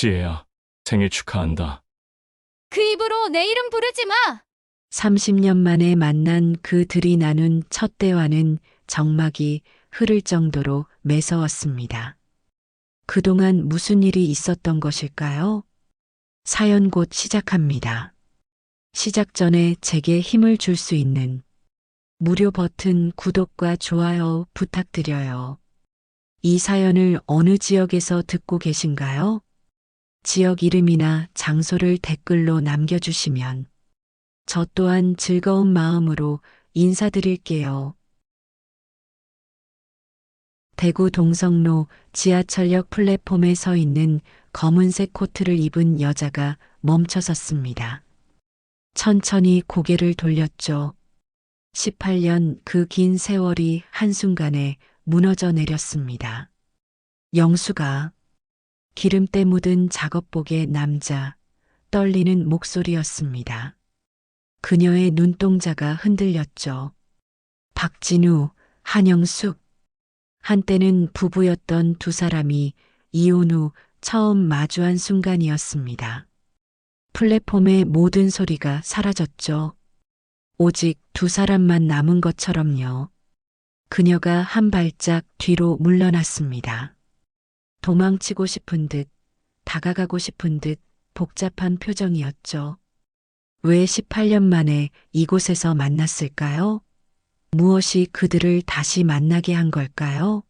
지혜야, 생일 축하한다. 그 입으로 내 이름 부르지 마! 30년 만에 만난 그들이 나눈 첫 대화는 정막이 흐를 정도로 매서웠습니다. 그동안 무슨 일이 있었던 것일까요? 사연 곧 시작합니다. 시작 전에 제게 힘을 줄 수 있는 무료 버튼 구독과 좋아요 부탁드려요. 이 사연을 어느 지역에서 듣고 계신가요? 지역 이름이나 장소를 댓글로 남겨주시면 저 또한 즐거운 마음으로 인사드릴게요. 대구 동성로 지하철역 플랫폼에 서 있는 검은색 코트를 입은 여자가 멈춰섰습니다. 천천히 고개를 돌렸죠. 18년 그 긴 세월이 한순간에 무너져 내렸습니다. 영수가 기름때 묻은 작업복의 남자, 떨리는 목소리였습니다. 그녀의 눈동자가 흔들렸죠. 박진우, 한영숙. 한때는 부부였던 두 사람이 이혼 후 처음 마주한 순간이었습니다. 플랫폼의 모든 소리가 사라졌죠. 오직 두 사람만 남은 것처럼요. 그녀가 한 발짝 뒤로 물러났습니다. 도망치고 싶은 듯, 다가가고 싶은 듯 복잡한 표정이었죠. 왜 18년 만에 이곳에서 만났을까요? 무엇이 그들을 다시 만나게 한 걸까요?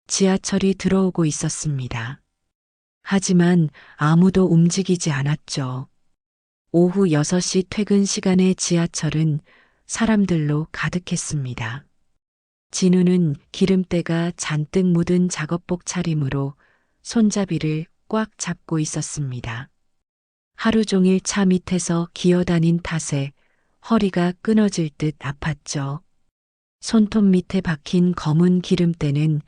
지하철이 들어오고 있었습니다. 하지만 아무도 움직이지 않았죠. 오후 6시 퇴근 시간의 지하철은 사람들로 가득했습니다. 진우는 기름때가 잔뜩 묻은 작업복 차림으로 손잡이를 꽉 잡고 있었습니다. 하루 종일 차 밑에서 기어다닌 탓에 허리가 끊어질 듯 아팠죠. 손톱 밑에 박힌 검은 기름때는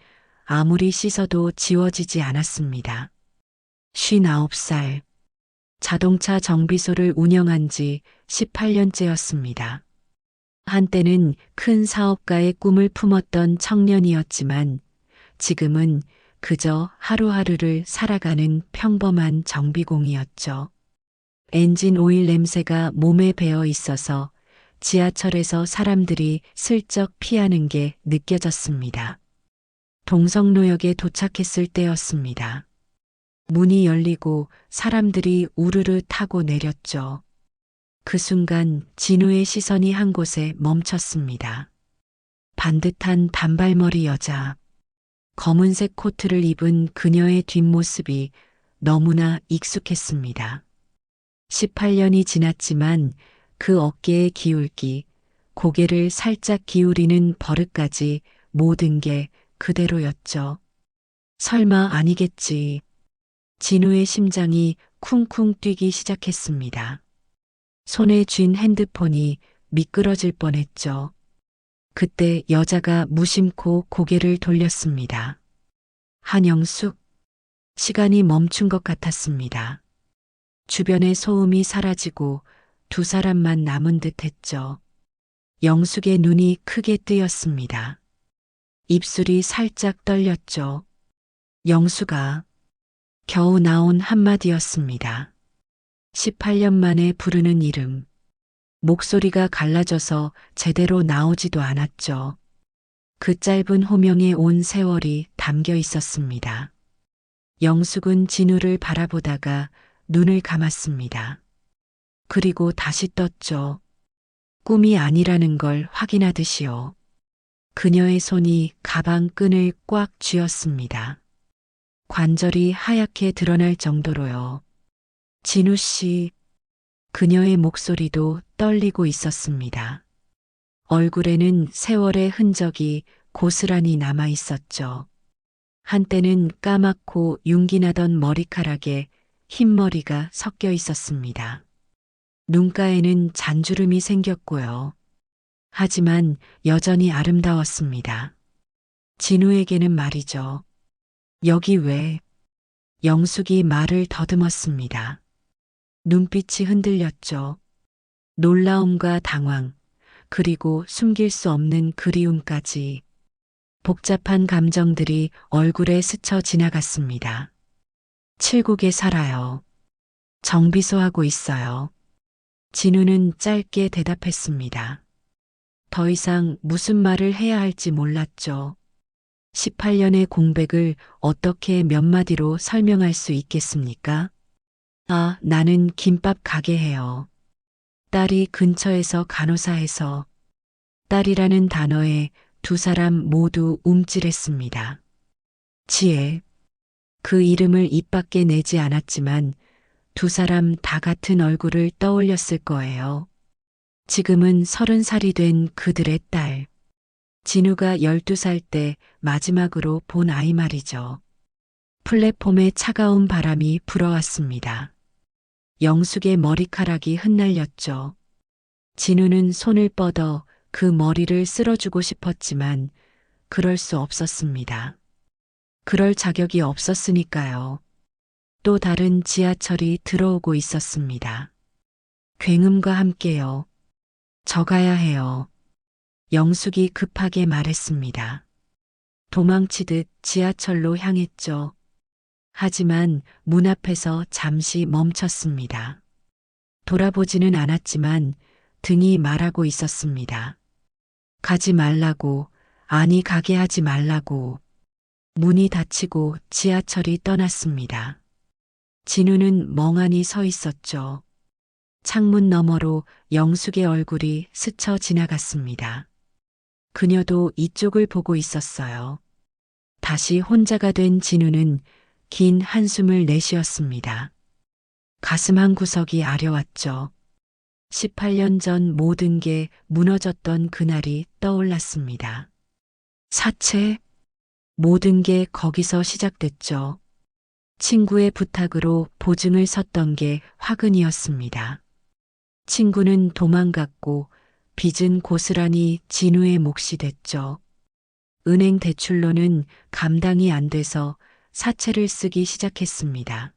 아무리 씻어도 지워지지 않았습니다. 59살. 자동차 정비소를 운영한 지 18년째였습니다. 한때는 큰 사업가의 꿈을 품었던 청년이었지만 지금은 그저 하루하루를 살아가는 평범한 정비공이었죠. 엔진 오일 냄새가 몸에 배어 있어서 지하철에서 사람들이 슬쩍 피하는 게 느껴졌습니다. 동성로역에 도착했을 때였습니다. 문이 열리고 사람들이 우르르 타고 내렸죠. 그 순간 진우의 시선이 한 곳에 멈췄습니다. 반듯한 단발머리 여자, 검은색 코트를 입은 그녀의 뒷모습이 너무나 익숙했습니다. 18년이 지났지만 그 어깨의 기울기, 고개를 살짝 기울이는 버릇까지 모든 게 그대로였죠. 설마 아니겠지. 진우의 심장이 쿵쿵 뛰기 시작했습니다. 손에 쥔 핸드폰이 미끄러질 뻔했죠. 그때 여자가 무심코 고개를 돌렸습니다. 한영숙. 시간이 멈춘 것 같았습니다. 주변의 소음이 사라지고 두 사람만 남은 듯 했죠. 영숙의 눈이 크게 뜨였습니다. 입술이 살짝 떨렸죠. 영숙아. 겨우 나온 한마디였습니다. 18년 만에 부르는 이름. 목소리가 갈라져서 제대로 나오지도 않았죠. 그 짧은 호명에 온 세월이 담겨 있었습니다. 영숙은 진우를 바라보다가 눈을 감았습니다. 그리고 다시 떴죠. 꿈이 아니라는 걸 확인하듯이요. 그녀의 손이 가방 끈을 꽉 쥐었습니다. 관절이 하얗게 드러날 정도로요. 진우 씨. 그녀의 목소리도 떨리고 있었습니다. 얼굴에는 세월의 흔적이 고스란히 남아 있었죠. 한때는 까맣고 윤기나던 머리카락에 흰머리가 섞여 있었습니다. 눈가에는 잔주름이 생겼고요. 하지만 여전히 아름다웠습니다. 진우에게는 말이죠. 여기 왜? 영숙이 말을 더듬었습니다. 눈빛이 흔들렸죠. 놀라움과 당황, 그리고 숨길 수 없는 그리움까지. 복잡한 감정들이 얼굴에 스쳐 지나갔습니다. 칠곡에 살아요. 정비소하고 있어요. 진우는 짧게 대답했습니다. 더 이상 무슨 말을 해야 할지 몰랐죠. 18년의 공백을 어떻게 몇 마디로 설명할 수 있겠습니까? 아, 나는 김밥 가게 해요. 딸이 근처에서 간호사해서 딸이라는 단어에 두 사람 모두 움찔했습니다. 지혜. 그 이름을 입 밖에 내지 않았지만 두 사람 다 같은 얼굴을 떠올렸을 거예요. 지금은 30살이 된 그들의 딸. 진우가 12살 때 마지막으로 본 아이 말이죠. 플랫폼에 차가운 바람이 불어왔습니다. 영숙의 머리카락이 흩날렸죠. 진우는 손을 뻗어 그 머리를 쓸어주고 싶었지만 그럴 수 없었습니다. 그럴 자격이 없었으니까요. 또 다른 지하철이 들어오고 있었습니다. 굉음과 함께요. 저 가야 해요. 영숙이 급하게 말했습니다. 도망치듯 지하철로 향했죠. 하지만 문 앞에서 잠시 멈췄습니다. 돌아보지는 않았지만 등이 말하고 있었습니다. 가지 말라고, 아니 가게 하지 말라고. 문이 닫히고 지하철이 떠났습니다. 진우는 멍하니 서 있었죠. 창문 너머로 영숙의 얼굴이 스쳐 지나갔습니다. 그녀도 이쪽을 보고 있었어요. 다시 혼자가 된 진우는 긴 한숨을 내쉬었습니다. 가슴 한 구석이 아려왔죠. 18년 전 모든 게 무너졌던 그날이 떠올랐습니다. 사채? 모든 게 거기서 시작됐죠. 친구의 부탁으로 보증을 섰던 게 화근이었습니다. 친구는 도망갔고 빚은 고스란히 진우의 몫이 됐죠. 은행 대출로는 감당이 안 돼서 사채를 쓰기 시작했습니다.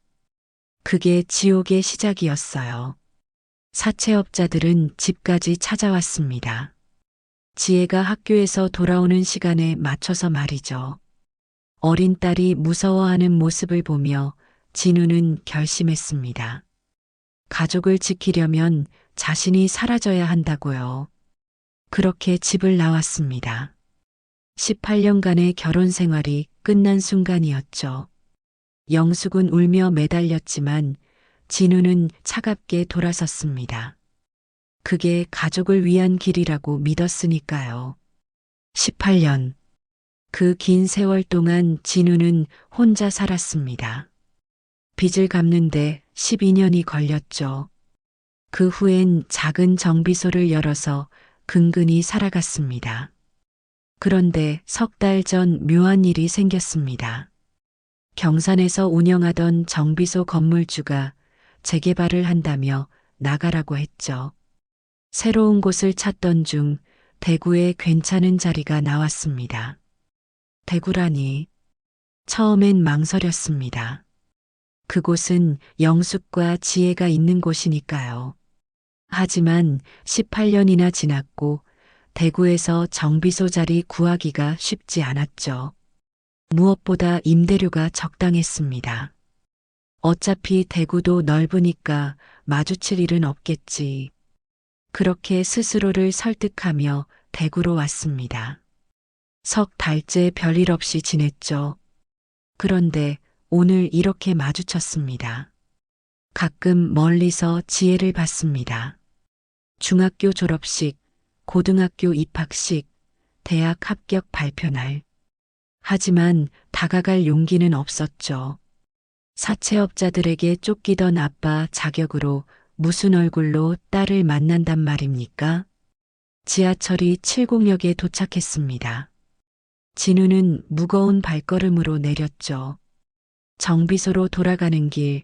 그게 지옥의 시작이었어요. 사채업자들은 집까지 찾아왔습니다. 지혜가 학교에서 돌아오는 시간에 맞춰서 말이죠. 어린 딸이 무서워하는 모습을 보며 진우는 결심했습니다. 가족을 지키려면 자신이 사라져야 한다고요. 그렇게 집을 나왔습니다. 18년간의 결혼 생활이 끝난 순간이었죠. 영숙은 울며 매달렸지만 진우는 차갑게 돌아섰습니다. 그게 가족을 위한 길이라고 믿었으니까요. 18년. 그 긴 세월 동안 진우는 혼자 살았습니다. 빚을 갚는데 12년이 걸렸죠. 그 후엔 작은 정비소를 열어서 근근히 살아갔습니다. 그런데 석 달 전 묘한 일이 생겼습니다. 경산에서 운영하던 정비소 건물주가 재개발을 한다며 나가라고 했죠. 새로운 곳을 찾던 중 대구에 괜찮은 자리가 나왔습니다. 대구라니. 처음엔 망설였습니다. 그곳은 영숙과 지혜가 있는 곳이니까요. 하지만 18년이나 지났고 대구에서 정비소 자리 구하기가 쉽지 않았죠. 무엇보다 임대료가 적당했습니다. 어차피 대구도 넓으니까 마주칠 일은 없겠지. 그렇게 스스로를 설득하며 대구로 왔습니다. 석 달째 별일 없이 지냈죠. 그런데 오늘 이렇게 마주쳤습니다. 가끔 멀리서 지혜를 봤습니다. 중학교 졸업식, 고등학교 입학식, 대학 합격 발표날. 하지만 다가갈 용기는 없었죠. 사채업자들에게 쫓기던 아빠 자격으로 무슨 얼굴로 딸을 만난단 말입니까? 지하철이 칠곡역에 도착했습니다. 진우는 무거운 발걸음으로 내렸죠. 정비소로 돌아가는 길,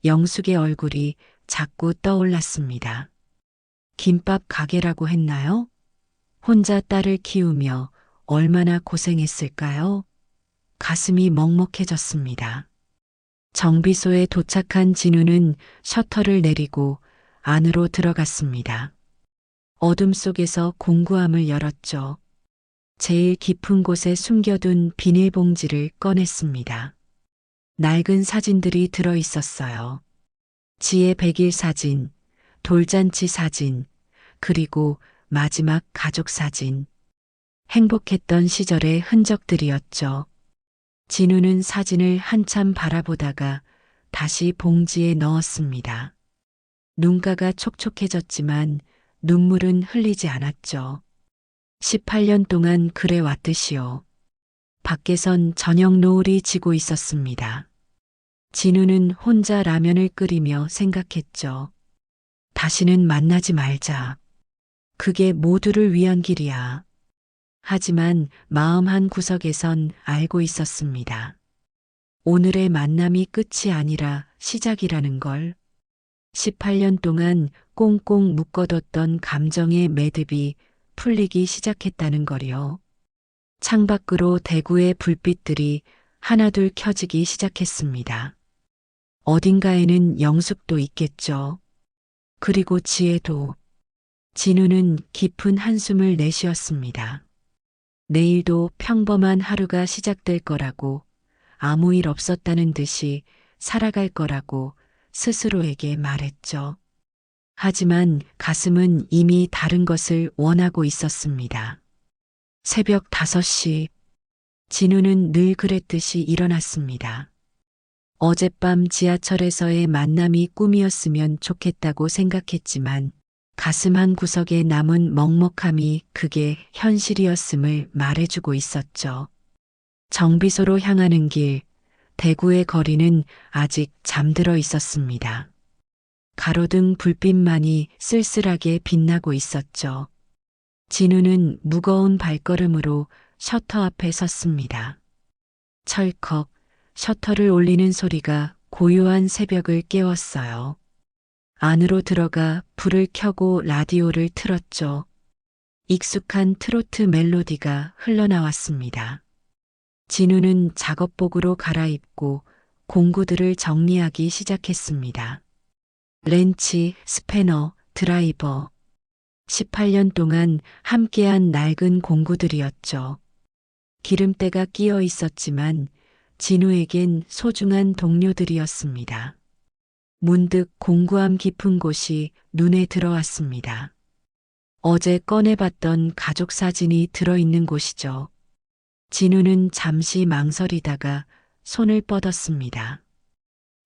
영숙의 얼굴이 자꾸 떠올랐습니다. 김밥 가게라고 했나요? 혼자 딸을 키우며 얼마나 고생했을까요? 가슴이 먹먹해졌습니다. 정비소에 도착한 진우는 셔터를 내리고 안으로 들어갔습니다. 어둠 속에서 공구함을 열었죠. 제일 깊은 곳에 숨겨둔 비닐봉지를 꺼냈습니다. 낡은 사진들이 들어 있었어요. 지의 100일 사진, 돌잔치 사진, 그리고 마지막 가족 사진. 행복했던 시절의 흔적들이었죠. 진우는 사진을 한참 바라보다가 다시 봉지에 넣었습니다. 눈가가 촉촉해졌지만 눈물은 흘리지 않았죠. 18년 동안 그래 왔듯이요. 밖에선 저녁 노을이 지고 있었습니다. 진우는 혼자 라면을 끓이며 생각했죠. 다시는 만나지 말자. 그게 모두를 위한 길이야. 하지만 마음 한 구석에선 알고 있었습니다. 오늘의 만남이 끝이 아니라 시작이라는 걸. 18년 동안 꽁꽁 묶어뒀던 감정의 매듭이 풀리기 시작했다는 거요. 창밖으로 대구의 불빛들이 하나둘 켜지기 시작했습니다. 어딘가에는 영숙도 있겠죠. 그리고 지혜도. 진우는 깊은 한숨을 내쉬었습니다. 내일도 평범한 하루가 시작될 거라고, 아무 일 없었다는 듯이 살아갈 거라고 스스로에게 말했죠. 하지만 가슴은 이미 다른 것을 원하고 있었습니다. 새벽 5시, 진우는 늘 그랬듯이 일어났습니다. 어젯밤 지하철에서의 만남이 꿈이었으면 좋겠다고 생각했지만 가슴 한 구석에 남은 먹먹함이 그게 현실이었음을 말해주고 있었죠. 정비소로 향하는 길, 대구의 거리는 아직 잠들어 있었습니다. 가로등 불빛만이 쓸쓸하게 빛나고 있었죠. 진우는 무거운 발걸음으로 셔터 앞에 섰습니다. 철컥, 셔터를 올리는 소리가 고요한 새벽을 깨웠어요. 안으로 들어가 불을 켜고 라디오를 틀었죠. 익숙한 트로트 멜로디가 흘러나왔습니다. 진우는 작업복으로 갈아입고 공구들을 정리하기 시작했습니다. 렌치, 스패너, 드라이버. 18년 동안 함께한 낡은 공구들이었죠. 기름때가 끼어 있었지만 진우에겐 소중한 동료들이었습니다. 문득 공구함 깊은 곳이 눈에 들어왔습니다. 어제 꺼내봤던 가족 사진이 들어있는 곳이죠. 진우는 잠시 망설이다가 손을 뻗었습니다.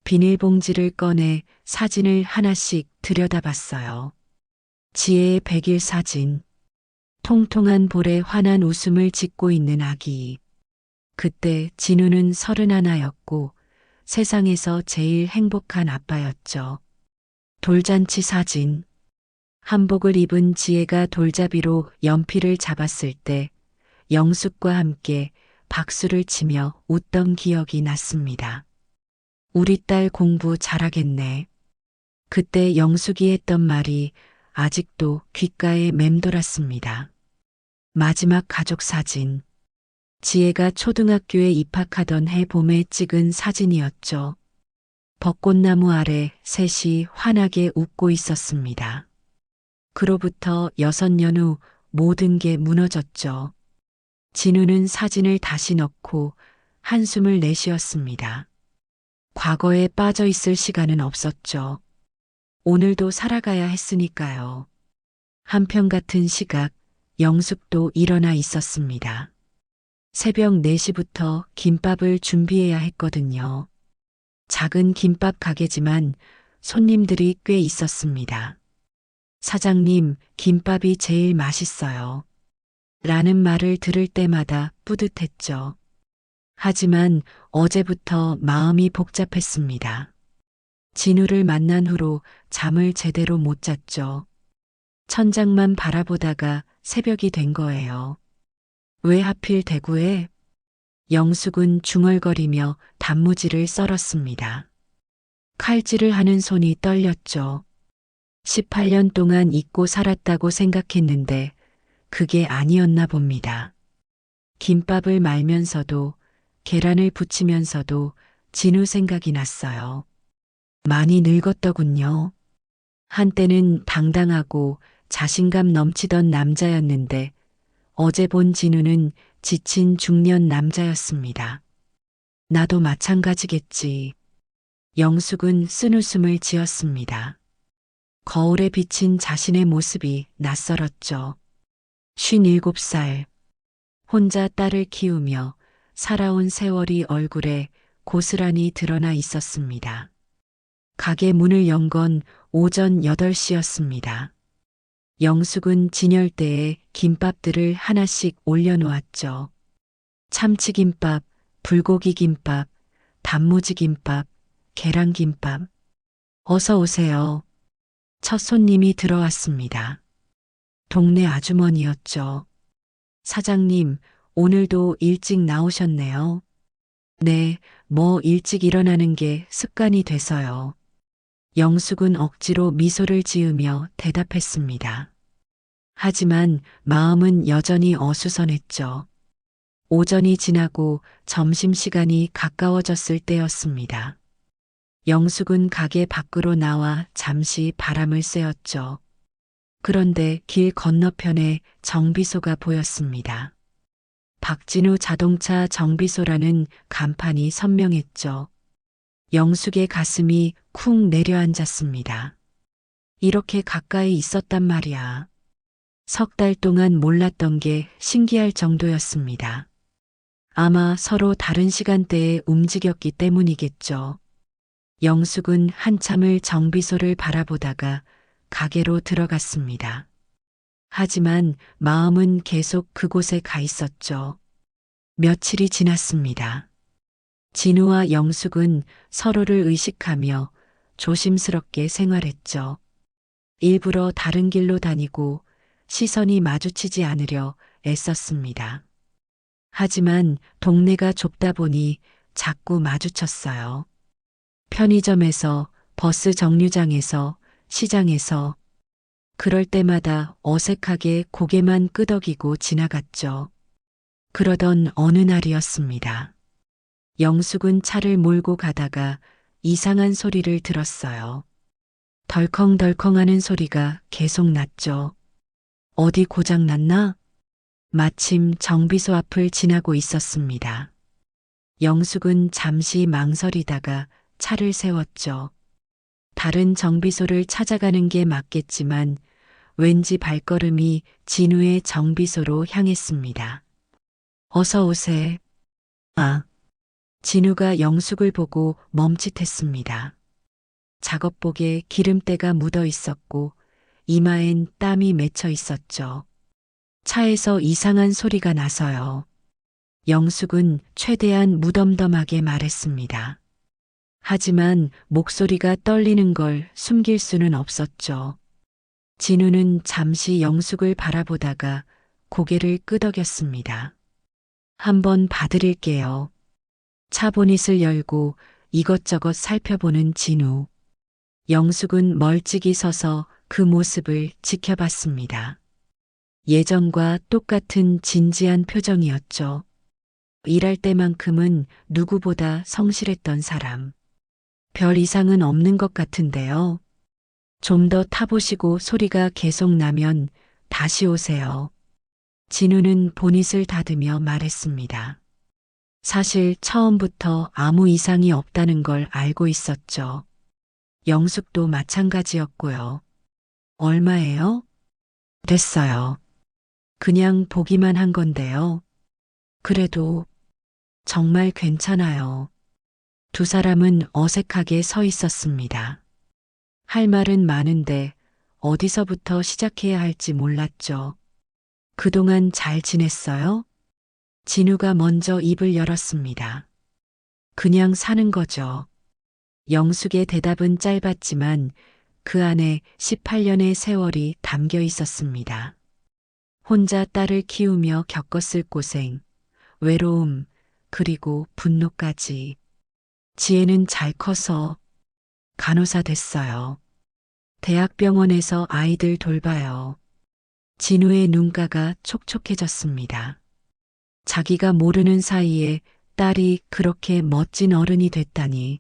비닐봉지를 꺼내 사진을 하나씩 들여다봤어요. 지혜의 100일 사진. 통통한 볼에 환한 웃음을 짓고 있는 아기. 그때 진우는 31였고 세상에서 제일 행복한 아빠였죠. 돌잔치 사진. 한복을 입은 지혜가 돌잡이로 연필을 잡았을 때 영숙과 함께 박수를 치며 웃던 기억이 났습니다. 우리 딸 공부 잘하겠네. 그때 영숙이 했던 말이 아직도 귓가에 맴돌았습니다. 마지막 가족 사진. 지혜가 초등학교에 입학하던 해 봄에 찍은 사진이었죠. 벚꽃나무 아래 셋이 환하게 웃고 있었습니다. 그로부터 6년 후 모든 게 무너졌죠. 진우는 사진을 다시 넣고 한숨을 내쉬었습니다. 과거에 빠져 있을 시간은 없었죠. 오늘도 살아가야 했으니까요. 한편 같은 시각, 영숙도 일어나 있었습니다. 새벽 4시부터 김밥을 준비해야 했거든요. 작은 김밥 가게지만 손님들이 꽤 있었습니다. 사장님, 김밥이 제일 맛있어요. 라는 말을 들을 때마다 뿌듯했죠. 하지만 어제부터 마음이 복잡했습니다. 진우를 만난 후로 잠을 제대로 못 잤죠. 천장만 바라보다가 새벽이 된 거예요. 왜 하필 대구에? 영숙은 중얼거리며 단무지를 썰었습니다. 칼질을 하는 손이 떨렸죠. 18년 동안 잊고 살았다고 생각했는데 그게 아니었나 봅니다. 김밥을 말면서도 계란을 부치면서도 진우 생각이 났어요. 많이 늙었더군요. 한때는 당당하고 자신감 넘치던 남자였는데 어제 본 진우는 지친 중년 남자였습니다. 나도 마찬가지겠지. 영숙은 쓴웃음을 지었습니다. 거울에 비친 자신의 모습이 낯설었죠. 57살. 혼자 딸을 키우며 살아온 세월이 얼굴에 고스란히 드러나 있었습니다. 가게 문을 연 건 오전 8시였습니다. 영숙은 진열대에 김밥들을 하나씩 올려놓았죠. 참치김밥, 불고기김밥, 단무지김밥, 계란김밥. 어서 오세요. 첫 손님이 들어왔습니다. 동네 아주머니였죠. 사장님, 오늘도 일찍 나오셨네요. 네, 뭐 일찍 일어나는 게 습관이 돼서요. 영숙은 억지로 미소를 지으며 대답했습니다. 하지만 마음은 여전히 어수선했죠. 오전이 지나고 점심시간이 가까워졌을 때였습니다. 영숙은 가게 밖으로 나와 잠시 바람을 쐬었죠. 그런데 길 건너편에 정비소가 보였습니다. 박진우 자동차 정비소라는 간판이 선명했죠. 영숙의 가슴이 쿵 내려앉았습니다. 이렇게 가까이 있었단 말이야. 석 달 동안 몰랐던 게 신기할 정도였습니다. 아마 서로 다른 시간대에 움직였기 때문이겠죠. 영숙은 한참을 정비소를 바라보다가 가게로 들어갔습니다. 하지만 마음은 계속 그곳에 가 있었죠. 며칠이 지났습니다. 진우와 영숙은 서로를 의식하며 조심스럽게 생활했죠. 일부러 다른 길로 다니고 시선이 마주치지 않으려 애썼습니다. 하지만 동네가 좁다 보니 자꾸 마주쳤어요. 편의점에서, 버스 정류장에서, 시장에서. 그럴 때마다 어색하게 고개만 끄덕이고 지나갔죠. 그러던 어느 날이었습니다. 영숙은 차를 몰고 가다가 이상한 소리를 들었어요. 덜컹덜컹하는 소리가 계속 났죠. 어디 고장 났나? 마침 정비소 앞을 지나고 있었습니다. 영숙은 잠시 망설이다가 차를 세웠죠. 다른 정비소를 찾아가는 게 맞겠지만 왠지 발걸음이 진우의 정비소로 향했습니다. 어서 오세. 아. 진우가 영숙을 보고 멈칫했습니다. 작업복에 기름때가 묻어 있었고 이마엔 땀이 맺혀 있었죠. 차에서 이상한 소리가 나서요. 영숙은 최대한 무덤덤하게 말했습니다. 하지만 목소리가 떨리는 걸 숨길 수는 없었죠. 진우는 잠시 영숙을 바라보다가 고개를 끄덕였습니다. 한번 봐드릴게요. 차 보닛을 열고 이것저것 살펴보는 진우. 영숙은 멀찍이 서서 그 모습을 지켜봤습니다. 예전과 똑같은 진지한 표정이었죠. 일할 때만큼은 누구보다 성실했던 사람. 별 이상은 없는 것 같은데요. 좀 더 타보시고 소리가 계속 나면 다시 오세요. 진우는 보닛을 닫으며 말했습니다. 사실 처음부터 아무 이상이 없다는 걸 알고 있었죠. 영숙도 마찬가지였고요. 얼마예요? 됐어요. 그냥 보기만 한 건데요. 그래도 정말 괜찮아요. 두 사람은 어색하게 서 있었습니다. 할 말은 많은데 어디서부터 시작해야 할지 몰랐죠. 그동안 잘 지냈어요? 진우가 먼저 입을 열었습니다. 그냥 사는 거죠. 영숙의 대답은 짧았지만 그 안에 18년의 세월이 담겨 있었습니다. 혼자 딸을 키우며 겪었을 고생, 외로움, 그리고 분노까지. 지혜는 잘 커서 간호사 됐어요. 대학병원에서 아이들 돌봐요. 진우의 눈가가 촉촉해졌습니다. 자기가 모르는 사이에 딸이 그렇게 멋진 어른이 됐다니.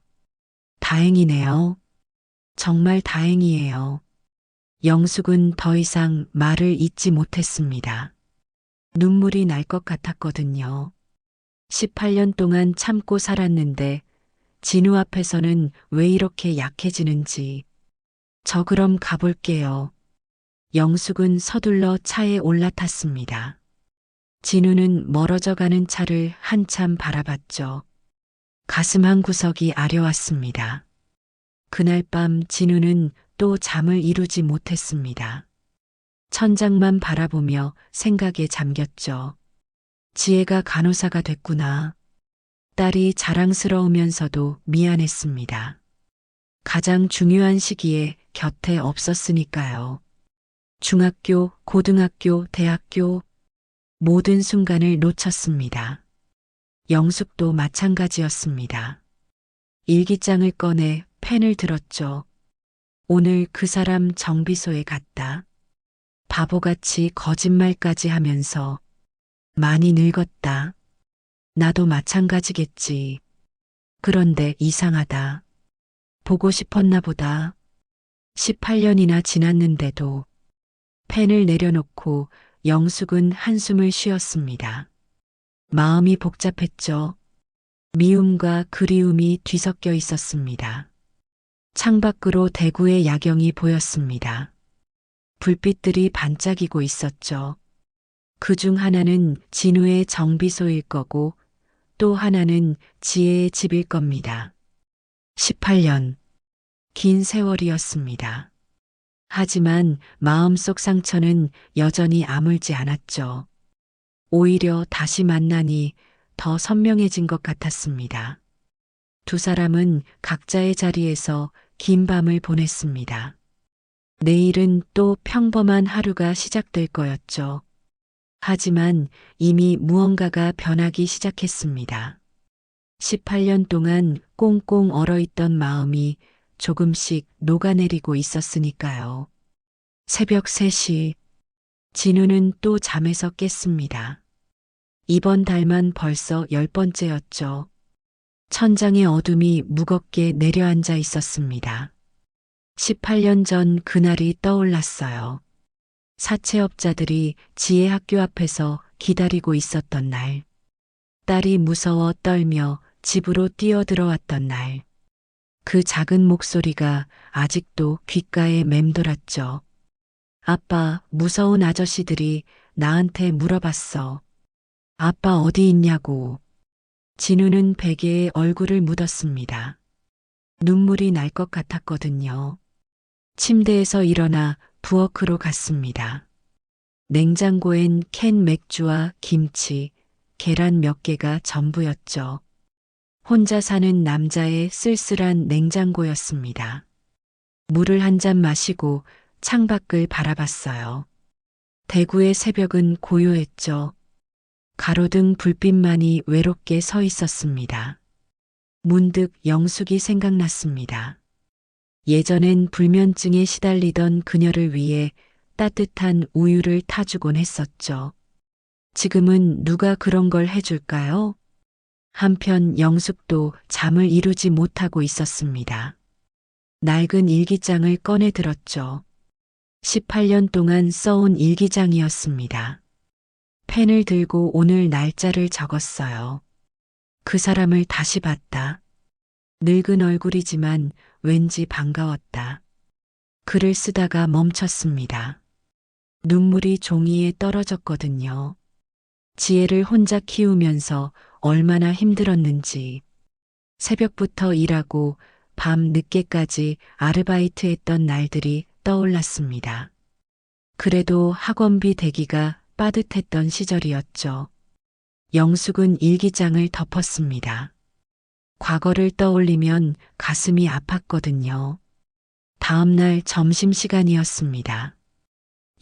다행이네요. 정말 다행이에요. 영숙은 더 이상 말을 잇지 못했습니다. 눈물이 날 것 같았거든요. 18년 동안 참고 살았는데 진우 앞에서는 왜 이렇게 약해지는지. 저 그럼 가볼게요. 영숙은 서둘러 차에 올라탔습니다. 진우는 멀어져 가는 차를 한참 바라봤죠. 가슴 한 구석이 아려왔습니다. 그날 밤 진우는 또 잠을 이루지 못했습니다. 천장만 바라보며 생각에 잠겼죠. 지혜가 간호사가 됐구나. 딸이 자랑스러우면서도 미안했습니다. 가장 중요한 시기에 곁에 없었으니까요. 중학교, 고등학교, 대학교 모든 순간을 놓쳤습니다. 영숙도 마찬가지였습니다. 일기장을 꺼내 펜을 들었죠. 오늘 그 사람 정비소에 갔다. 바보같이 거짓말까지 하면서 많이 늙었다. 나도 마찬가지겠지. 그런데 이상하다. 보고 싶었나 보다. 18년이나 지났는데도. 펜을 내려놓고 영숙은 한숨을 쉬었습니다. 마음이 복잡했죠. 미움과 그리움이 뒤섞여 있었습니다. 창밖으로 대구의 야경이 보였습니다. 불빛들이 반짝이고 있었죠. 그중 하나는 진우의 정비소일 거고 또 하나는 지혜의 집일 겁니다. 18년. 긴 세월이었습니다. 하지만 마음속 상처는 여전히 아물지 않았죠. 오히려 다시 만나니 더 선명해진 것 같았습니다. 두 사람은 각자의 자리에서 긴 밤을 보냈습니다. 내일은 또 평범한 하루가 시작될 거였죠. 하지만 이미 무언가가 변하기 시작했습니다. 18년 동안 꽁꽁 얼어있던 마음이 조금씩 녹아내리고 있었으니까요. 새벽 3시, 진우는 또 잠에서 깼습니다. 이번 달만 벌써 10번째였죠. 천장의 어둠이 무겁게 내려앉아 있었습니다. 18년 전 그날이 떠올랐어요. 사채업자들이 지혜 학교 앞에서 기다리고 있었던 날. 딸이 무서워 떨며 집으로 뛰어들어왔던 날. 그 작은 목소리가 아직도 귓가에 맴돌았죠. 아빠, 무서운 아저씨들이 나한테 물어봤어. 아빠 어디 있냐고. 진우는 베개에 얼굴을 묻었습니다. 눈물이 날 것 같았거든요. 침대에서 일어나 부엌으로 갔습니다. 냉장고엔 캔 맥주와 김치, 계란 몇 개가 전부였죠. 혼자 사는 남자의 쓸쓸한 냉장고였습니다. 물을 한 잔 마시고 창밖을 바라봤어요. 대구의 새벽은 고요했죠. 가로등 불빛만이 외롭게 서 있었습니다. 문득 영숙이 생각났습니다. 예전엔 불면증에 시달리던 그녀를 위해 따뜻한 우유를 타주곤 했었죠. 지금은 누가 그런 걸 해줄까요? 한편 영숙도 잠을 이루지 못하고 있었습니다. 낡은 일기장을 꺼내 들었죠. 18년 동안 써온 일기장이었습니다. 펜을 들고 오늘 날짜를 적었어요. 그 사람을 다시 봤다. 늙은 얼굴이지만 왠지 반가웠다. 글을 쓰다가 멈췄습니다. 눈물이 종이에 떨어졌거든요. 지혜를 혼자 키우면서 얼마나 힘들었는지. 새벽부터 일하고 밤 늦게까지 아르바이트했던 날들이 떠올랐습니다. 그래도 학원비 대기가 빠듯했던 시절이었죠. 영숙은 일기장을 덮었습니다. 과거를 떠올리면 가슴이 아팠거든요. 다음 날 점심시간이었습니다.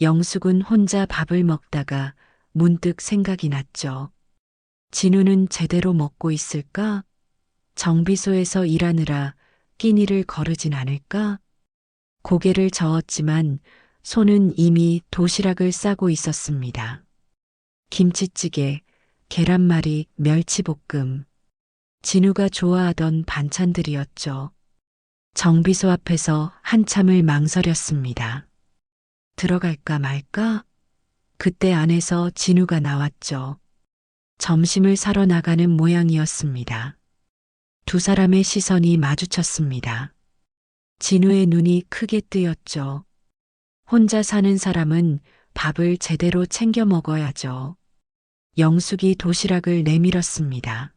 영숙은 혼자 밥을 먹다가 문득 생각이 났죠. 진우는 제대로 먹고 있을까? 정비소에서 일하느라 끼니를 거르진 않을까? 고개를 저었지만 손은 이미 도시락을 싸고 있었습니다. 김치찌개, 계란말이, 멸치볶음. 진우가 좋아하던 반찬들이었죠. 정비소 앞에서 한참을 망설였습니다. 들어갈까 말까? 그때 안에서 진우가 나왔죠. 점심을 사러 나가는 모양이었습니다. 두 사람의 시선이 마주쳤습니다. 진우의 눈이 크게 뜨였죠. 혼자 사는 사람은 밥을 제대로 챙겨 먹어야죠. 영숙이 도시락을 내밀었습니다.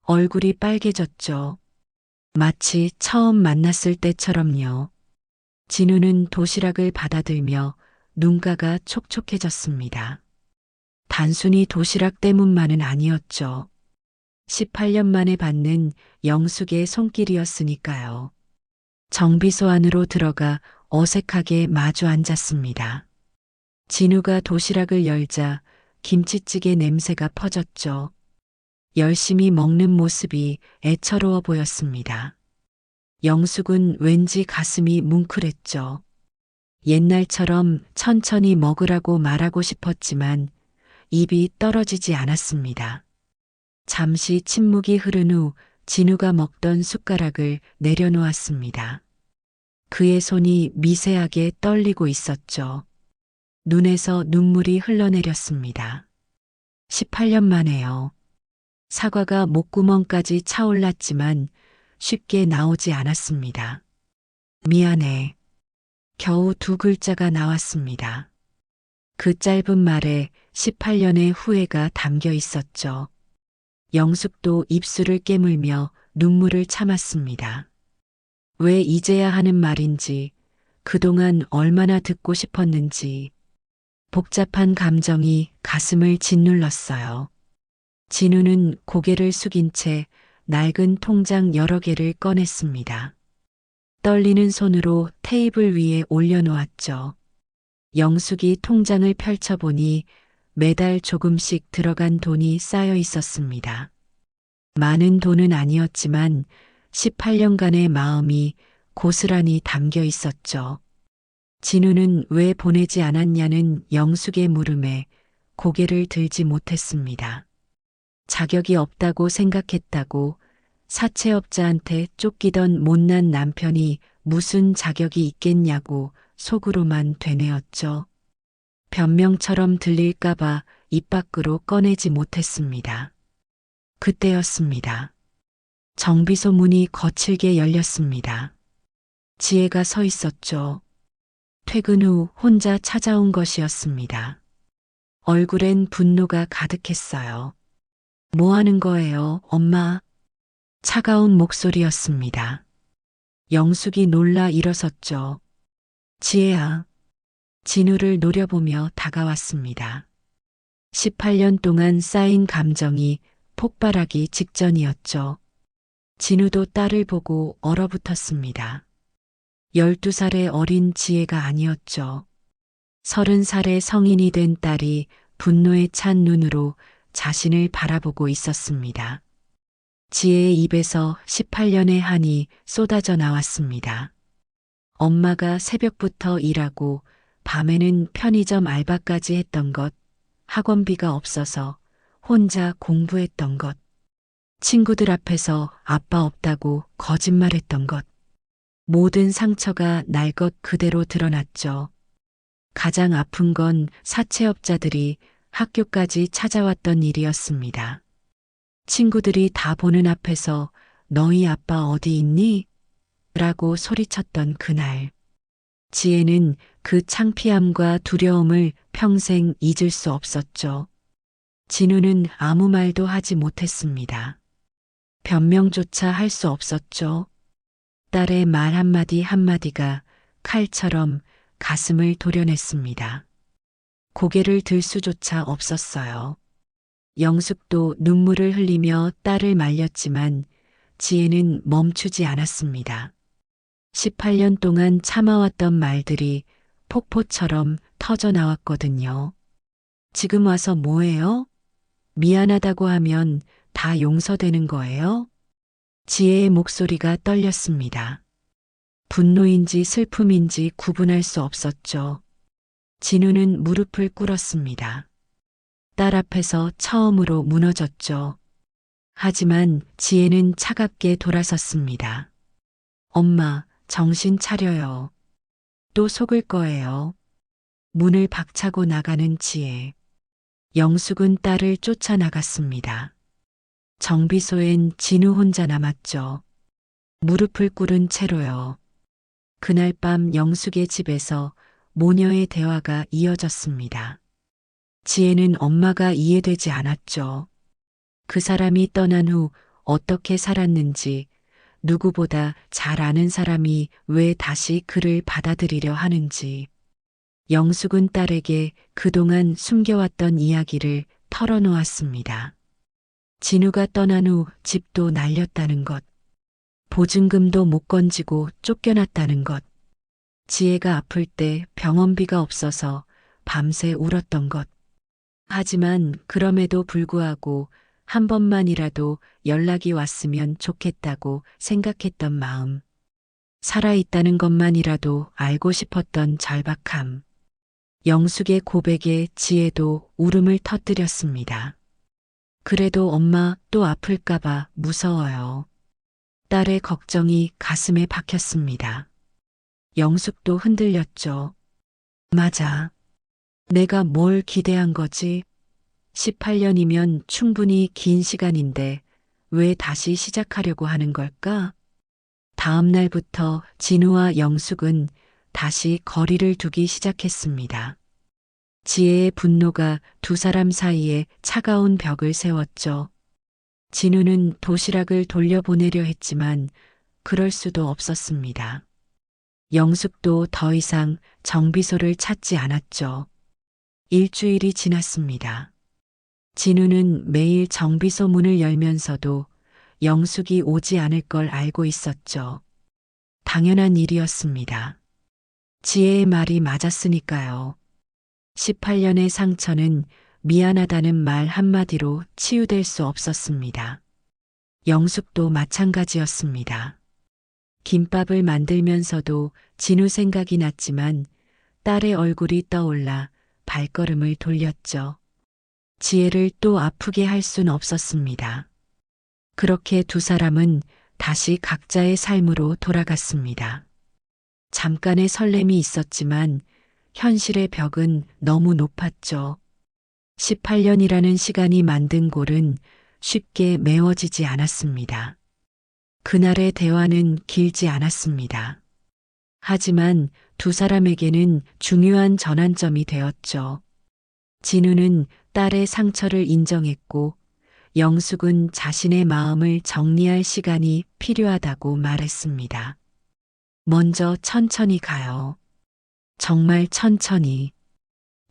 얼굴이 빨개졌죠. 마치 처음 만났을 때처럼요. 진우는 도시락을 받아들며 눈가가 촉촉해졌습니다. 단순히 도시락 때문만은 아니었죠. 18년 만에 받는 영숙의 손길이었으니까요. 정비소 안으로 들어가 어색하게 마주 앉았습니다. 진우가 도시락을 열자 김치찌개 냄새가 퍼졌죠. 열심히 먹는 모습이 애처로워 보였습니다. 영숙은 왠지 가슴이 뭉클했죠. 옛날처럼 천천히 먹으라고 말하고 싶었지만 입이 떨어지지 않았습니다. 잠시 침묵이 흐른 후 진우가 먹던 숟가락을 내려놓았습니다. 그의 손이 미세하게 떨리고 있었죠. 눈에서 눈물이 흘러내렸습니다. 18년 만에요. 사과가 목구멍까지 차올랐지만 쉽게 나오지 않았습니다. 미안해. 겨우 두 글자가 나왔습니다. 그 짧은 말에 18년의 후회가 담겨 있었죠. 영숙도 입술을 깨물며 눈물을 참았습니다. 왜 이제야 하는 말인지, 그동안 얼마나 듣고 싶었는지, 복잡한 감정이 가슴을 짓눌렀어요. 진우는 고개를 숙인 채 낡은 통장 여러 개를 꺼냈습니다. 떨리는 손으로 테이블 위에 올려놓았죠. 영숙이 통장을 펼쳐보니 매달 조금씩 들어간 돈이 쌓여 있었습니다. 많은 돈은 아니었지만 18년간의 마음이 고스란히 담겨 있었죠. 진우는 왜 보내지 않았냐는 영숙의 물음에 고개를 들지 못했습니다. 자격이 없다고 생각했다고, 사채업자한테 쫓기던 못난 남편이 무슨 자격이 있겠냐고 속으로만 되뇌었죠. 변명처럼 들릴까봐 입 밖으로 꺼내지 못했습니다. 그때였습니다. 정비소 문이 거칠게 열렸습니다. 지혜가 서 있었죠. 퇴근 후 혼자 찾아온 것이었습니다. 얼굴엔 분노가 가득했어요. 뭐 하는 거예요, 엄마? 차가운 목소리였습니다. 영숙이 놀라 일어섰죠. 지혜야. 진우를 노려보며 다가왔습니다. 18년 동안 쌓인 감정이 폭발하기 직전이었죠. 진우도 딸을 보고 얼어붙었습니다. 12살의 어린 지혜가 아니었죠. 30살의 성인이 된 딸이 분노에 찬 눈으로 자신을 바라보고 있었습니다. 지혜의 입에서 18년의 한이 쏟아져 나왔습니다. 엄마가 새벽부터 일하고 밤에는 편의점 알바까지 했던 것, 학원비가 없어서 혼자 공부했던 것, 친구들 앞에서 아빠 없다고 거짓말했던 것, 모든 상처가 날 것 그대로 드러났죠. 가장 아픈 건 사채업자들이 학교까지 찾아왔던 일이었습니다. 친구들이 다 보는 앞에서 너희 아빠 어디 있니? 라고 소리쳤던 그날. 지혜는 그 창피함과 두려움을 평생 잊을 수 없었죠. 진우는 아무 말도 하지 못했습니다. 변명조차 할 수 없었죠. 딸의 말 한마디 한마디가 칼처럼 가슴을 도려냈습니다. 고개를 들 수조차 없었어요. 영숙도 눈물을 흘리며 딸을 말렸지만 지혜는 멈추지 않았습니다. 18년 동안 참아왔던 말들이 폭포처럼 터져 나왔거든요. 지금 와서 뭐해요? 미안하다고 하면 다 용서되는 거예요? 지혜의 목소리가 떨렸습니다. 분노인지 슬픔인지 구분할 수 없었죠. 진우는 무릎을 꿇었습니다. 딸 앞에서 처음으로 무너졌죠. 하지만 지혜는 차갑게 돌아섰습니다. 엄마, 정신 차려요. 또 속을 거예요. 문을 박차고 나가는 지혜. 영숙은 딸을 쫓아나갔습니다. 정비소엔 진우 혼자 남았죠. 무릎을 꿇은 채로요. 그날 밤 영숙의 집에서 모녀의 대화가 이어졌습니다. 지혜는 엄마가 이해되지 않았죠. 그 사람이 떠난 후 어떻게 살았는지, 누구보다 잘 아는 사람이 왜 다시 그를 받아들이려 하는지. 영숙은 딸에게 그동안 숨겨왔던 이야기를 털어놓았습니다. 진우가 떠난 후 집도 날렸다는 것, 보증금도 못 건지고 쫓겨났다는 것, 지혜가 아플 때 병원비가 없어서 밤새 울었던 것. 하지만 그럼에도 불구하고 한 번만이라도 연락이 왔으면 좋겠다고 생각했던 마음. 살아있다는 것만이라도 알고 싶었던 절박함. 영숙의 고백에 지혜도 울음을 터뜨렸습니다. 그래도 엄마 또 아플까봐 무서워요. 딸의 걱정이 가슴에 박혔습니다. 영숙도 흔들렸죠. 맞아. 내가 뭘 기대한 거지? 18년이면 충분히 긴 시간인데 왜 다시 시작하려고 하는 걸까? 다음 날부터 진우와 영숙은 다시 거리를 두기 시작했습니다. 지혜의 분노가 두 사람 사이에 차가운 벽을 세웠죠. 진우는 도시락을 돌려보내려 했지만 그럴 수도 없었습니다. 영숙도 더 이상 정비소를 찾지 않았죠. 일주일이 지났습니다. 진우는 매일 정비소 문을 열면서도 영숙이 오지 않을 걸 알고 있었죠. 당연한 일이었습니다. 지혜의 말이 맞았으니까요. 18년의 상처는 미안하다는 말 한마디로 치유될 수 없었습니다. 영숙도 마찬가지였습니다. 김밥을 만들면서도 진우 생각이 났지만 딸의 얼굴이 떠올라 발걸음을 돌렸죠. 지혜를 또 아프게 할 순 없었습니다. 그렇게 두 사람은 다시 각자의 삶으로 돌아갔습니다. 잠깐의 설렘이 있었지만 현실의 벽은 너무 높았죠. 18년이라는 시간이 만든 골은 쉽게 메워지지 않았습니다. 그날의 대화는 길지 않았습니다. 하지만 두 사람에게는 중요한 전환점이 되었죠. 진우는 딸의 상처를 인정했고 영숙은 자신의 마음을 정리할 시간이 필요하다고 말했습니다. 먼저 천천히 가요. 정말 천천히.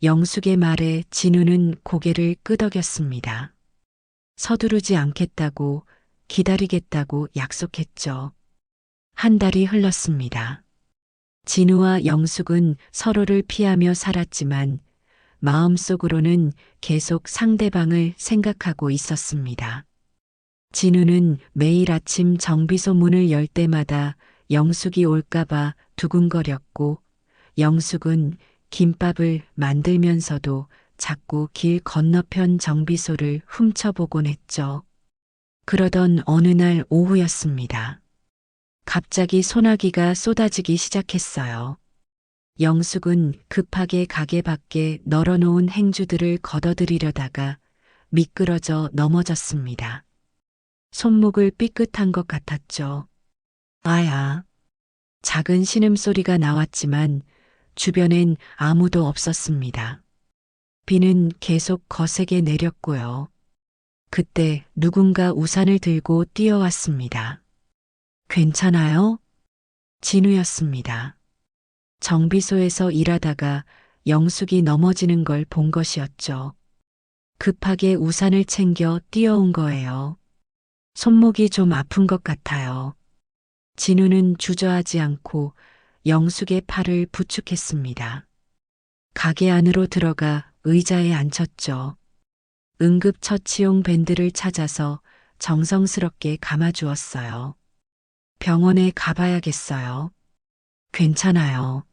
영숙의 말에 진우는 고개를 끄덕였습니다. 서두르지 않겠다고, 기다리겠다고 약속했죠. 한 달이 흘렀습니다. 진우와 영숙은 서로를 피하며 살았지만 마음속으로는 계속 상대방을 생각하고 있었습니다. 진우는 매일 아침 정비소 문을 열 때마다 영숙이 올까봐 두근거렸고, 영숙은 김밥을 만들면서도 자꾸 길 건너편 정비소를 훔쳐보곤 했죠. 그러던 어느 날 오후였습니다. 갑자기 소나기가 쏟아지기 시작했어요. 영숙은 급하게 가게 밖에 널어놓은 행주들을 걷어들이려다가 미끄러져 넘어졌습니다. 손목을 삐끗한 것 같았죠. 아야. 작은 신음소리가 나왔지만 주변엔 아무도 없었습니다. 비는 계속 거세게 내렸고요. 그때 누군가 우산을 들고 뛰어왔습니다. 괜찮아요? 진우였습니다. 정비소에서 일하다가 영숙이 넘어지는 걸 본 것이었죠. 급하게 우산을 챙겨 뛰어온 거예요. 손목이 좀 아픈 것 같아요. 진우는 주저하지 않고 영숙의 팔을 부축했습니다. 가게 안으로 들어가 의자에 앉혔죠. 응급처치용 밴드를 찾아서 정성스럽게 감아주었어요. 병원에 가봐야겠어요. 괜찮아요.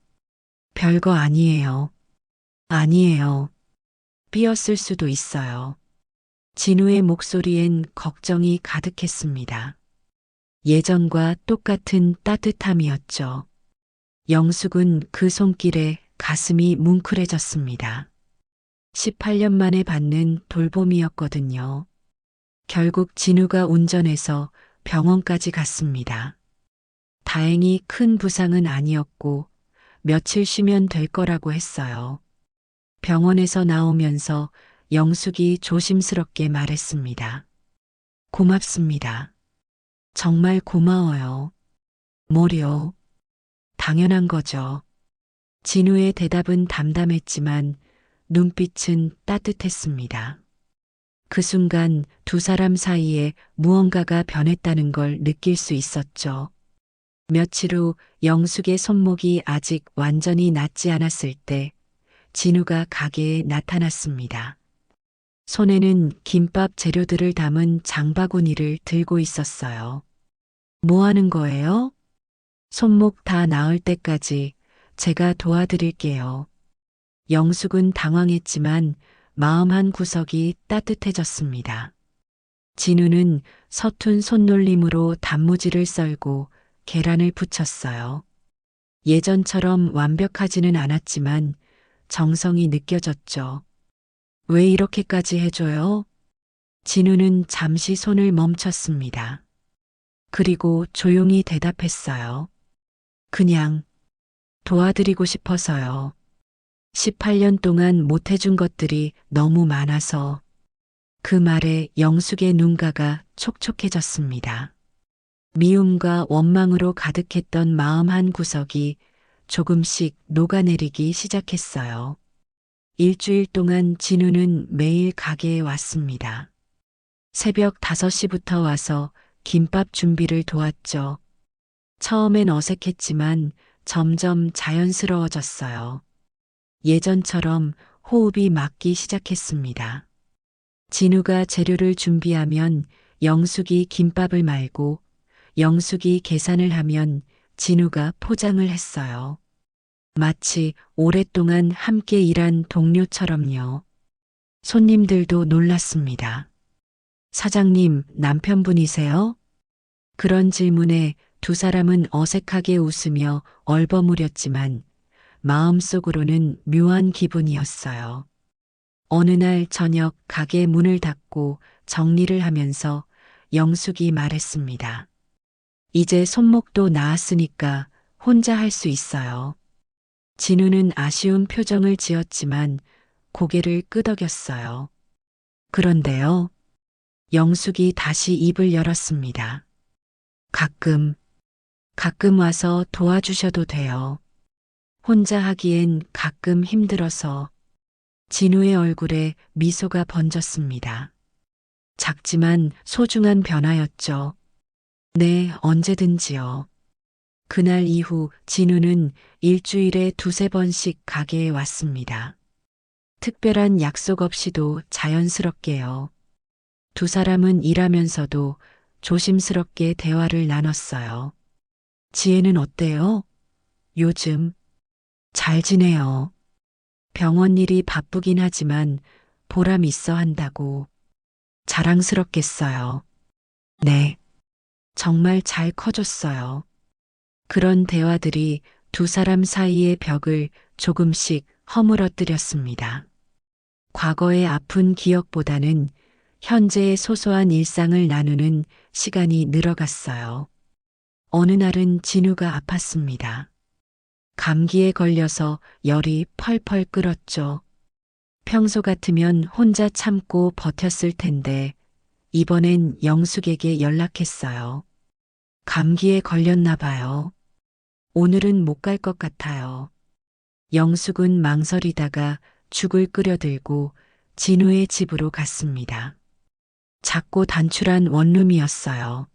별거 아니에요. 아니에요. 삐었을 수도 있어요. 진우의 목소리엔 걱정이 가득했습니다. 예전과 똑같은 따뜻함이었죠. 영숙은 그 손길에 가슴이 뭉클해졌습니다. 18년 만에 받는 돌봄이었거든요. 결국 진우가 운전해서 병원까지 갔습니다. 다행히 큰 부상은 아니었고 며칠 쉬면 될 거라고 했어요. 병원에서 나오면서 영숙이 조심스럽게 말했습니다. 고맙습니다. 정말 고마워요. 뭐요? 당연한 거죠. 진우의 대답은 담담했지만 눈빛은 따뜻했습니다. 그 순간 두 사람 사이에 무언가가 변했다는 걸 느낄 수 있었죠. 며칠 후 영숙의 손목이 아직 완전히 낫지 않았을 때 진우가 가게에 나타났습니다. 손에는 김밥 재료들을 담은 장바구니를 들고 있었어요. 뭐 하는 거예요? 손목 다 나을 때까지 제가 도와드릴게요. 영숙은 당황했지만 마음 한 구석이 따뜻해졌습니다. 진우는 서툰 손놀림으로 단무지를 썰고 계란을 부쳤어요. 예전처럼 완벽하지는 않았지만 정성이 느껴졌죠. 왜 이렇게까지 해줘요? 진우는 잠시 손을 멈췄습니다. 그리고 조용히 대답했어요. 그냥 도와드리고 싶어서요. 18년 동안 못해준 것들이 너무 많아서. 그 말에 영숙의 눈가가 촉촉해졌습니다. 미움과 원망으로 가득했던 마음 한 구석이 조금씩 녹아내리기 시작했어요. 일주일 동안 진우는 매일 가게에 왔습니다. 새벽 5시부터 와서 김밥 준비를 도왔죠. 처음엔 어색했지만 점점 자연스러워졌어요. 예전처럼 호흡이 맞기 시작했습니다. 진우가 재료를 준비하면 영숙이 김밥을 말고 영숙이 계산을 하면 진우가 포장을 했어요. 마치 오랫동안 함께 일한 동료처럼요. 손님들도 놀랐습니다. 사장님, 남편분이세요? 그런 질문에 두 사람은 어색하게 웃으며 얼버무렸지만 마음속으로는 묘한 기분이었어요. 어느 날 저녁 가게 문을 닫고 정리를 하면서 영숙이 말했습니다. 이제 손목도 나았으니까 혼자 할 수 있어요. 진우는 아쉬운 표정을 지었지만 고개를 끄덕였어요. 그런데요. 영숙이 다시 입을 열었습니다. 가끔 와서 도와주셔도 돼요. 혼자 하기엔 가끔 힘들어서. 진우의 얼굴에 미소가 번졌습니다. 작지만 소중한 변화였죠. 네, 언제든지요. 그날 이후 진우는 일주일에 2~3번씩 가게에 왔습니다. 특별한 약속 없이도 자연스럽게요. 두 사람은 일하면서도 조심스럽게 대화를 나눴어요. 지혜는 어때요? 요즘 잘 지내요. 병원 일이 바쁘긴 하지만 보람 있어 한다고. 자랑스럽겠어요. 네. 정말 잘 커졌어요. 그런 대화들이 두 사람 사이의 벽을 조금씩 허물어뜨렸습니다. 과거의 아픈 기억보다는 현재의 소소한 일상을 나누는 시간이 늘어갔어요. 어느 날은 진우가 아팠습니다. 감기에 걸려서 열이 펄펄 끓었죠. 평소 같으면 혼자 참고 버텼을 텐데 이번엔 영숙에게 연락했어요. 감기에 걸렸나 봐요. 오늘은 못 갈 것 같아요. 영숙은 망설이다가 죽을 끓여들고 진우의 집으로 갔습니다. 작고 단출한 원룸이었어요.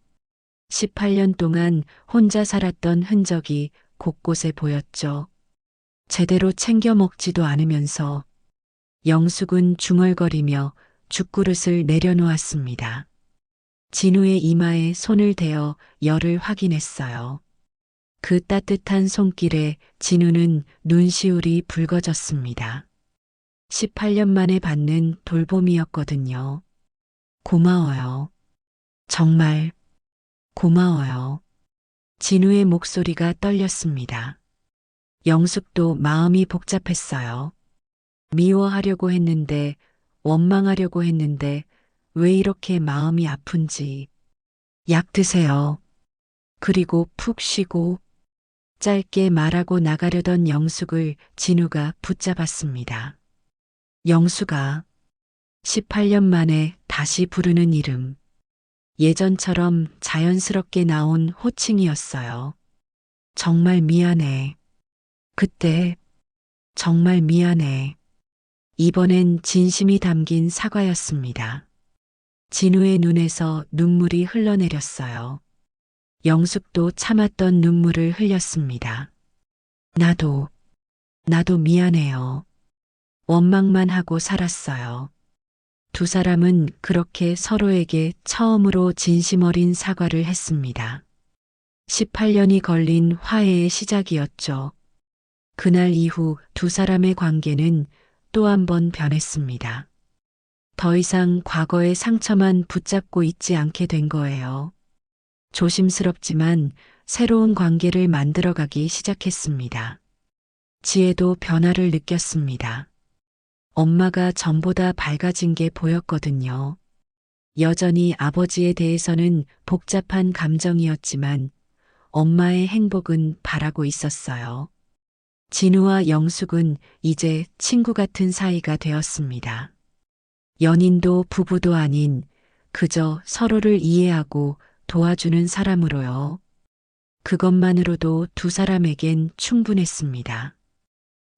18년 동안 혼자 살았던 흔적이 곳곳에 보였죠. 제대로 챙겨 먹지도 않으면서 영숙은 중얼거리며 죽그릇을 내려놓았습니다. 진우의 이마에 손을 대어 열을 확인했어요. 그 따뜻한 손길에 진우는 눈시울이 붉어졌습니다. 18년 만에 받는 돌봄이었거든요. 고마워요. 정말 고마워요. 진우의 목소리가 떨렸습니다. 영숙도 마음이 복잡했어요. 미워하려고 했는데, 원망하려고 했는데, 왜 이렇게 마음이 아픈지. 약 드세요. 그리고 푹 쉬고, 짧게 말하고 나가려던 영숙을 진우가 붙잡았습니다. 영숙아. 18년 만에 다시 부르는 이름. 예전처럼 자연스럽게 나온 호칭이었어요. 정말 미안해. 그때 정말 미안해. 이번엔 진심이 담긴 사과였습니다. 진우의 눈에서 눈물이 흘러내렸어요. 영숙도 참았던 눈물을 흘렸습니다. 나도 미안해요. 원망만 하고 살았어요. 두 사람은 그렇게 서로에게 처음으로 진심 어린 사과를 했습니다. 18년이 걸린 화해의 시작이었죠. 그날 이후 두 사람의 관계는 또 한 번 변했습니다. 더 이상 과거의 상처만 붙잡고 있지 않게 된 거예요. 조심스럽지만 새로운 관계를 만들어가기 시작했습니다. 지혜도 변화를 느꼈습니다. 엄마가 전보다 밝아진 게 보였거든요. 여전히 아버지에 대해서는 복잡한 감정이었지만 엄마의 행복은 바라고 있었어요. 진우와 영숙은 이제 친구 같은 사이가 되었습니다. 연인도 부부도 아닌 그저 서로를 이해하고 도와주는 사람으로요. 그것만으로도 두 사람에겐 충분했습니다.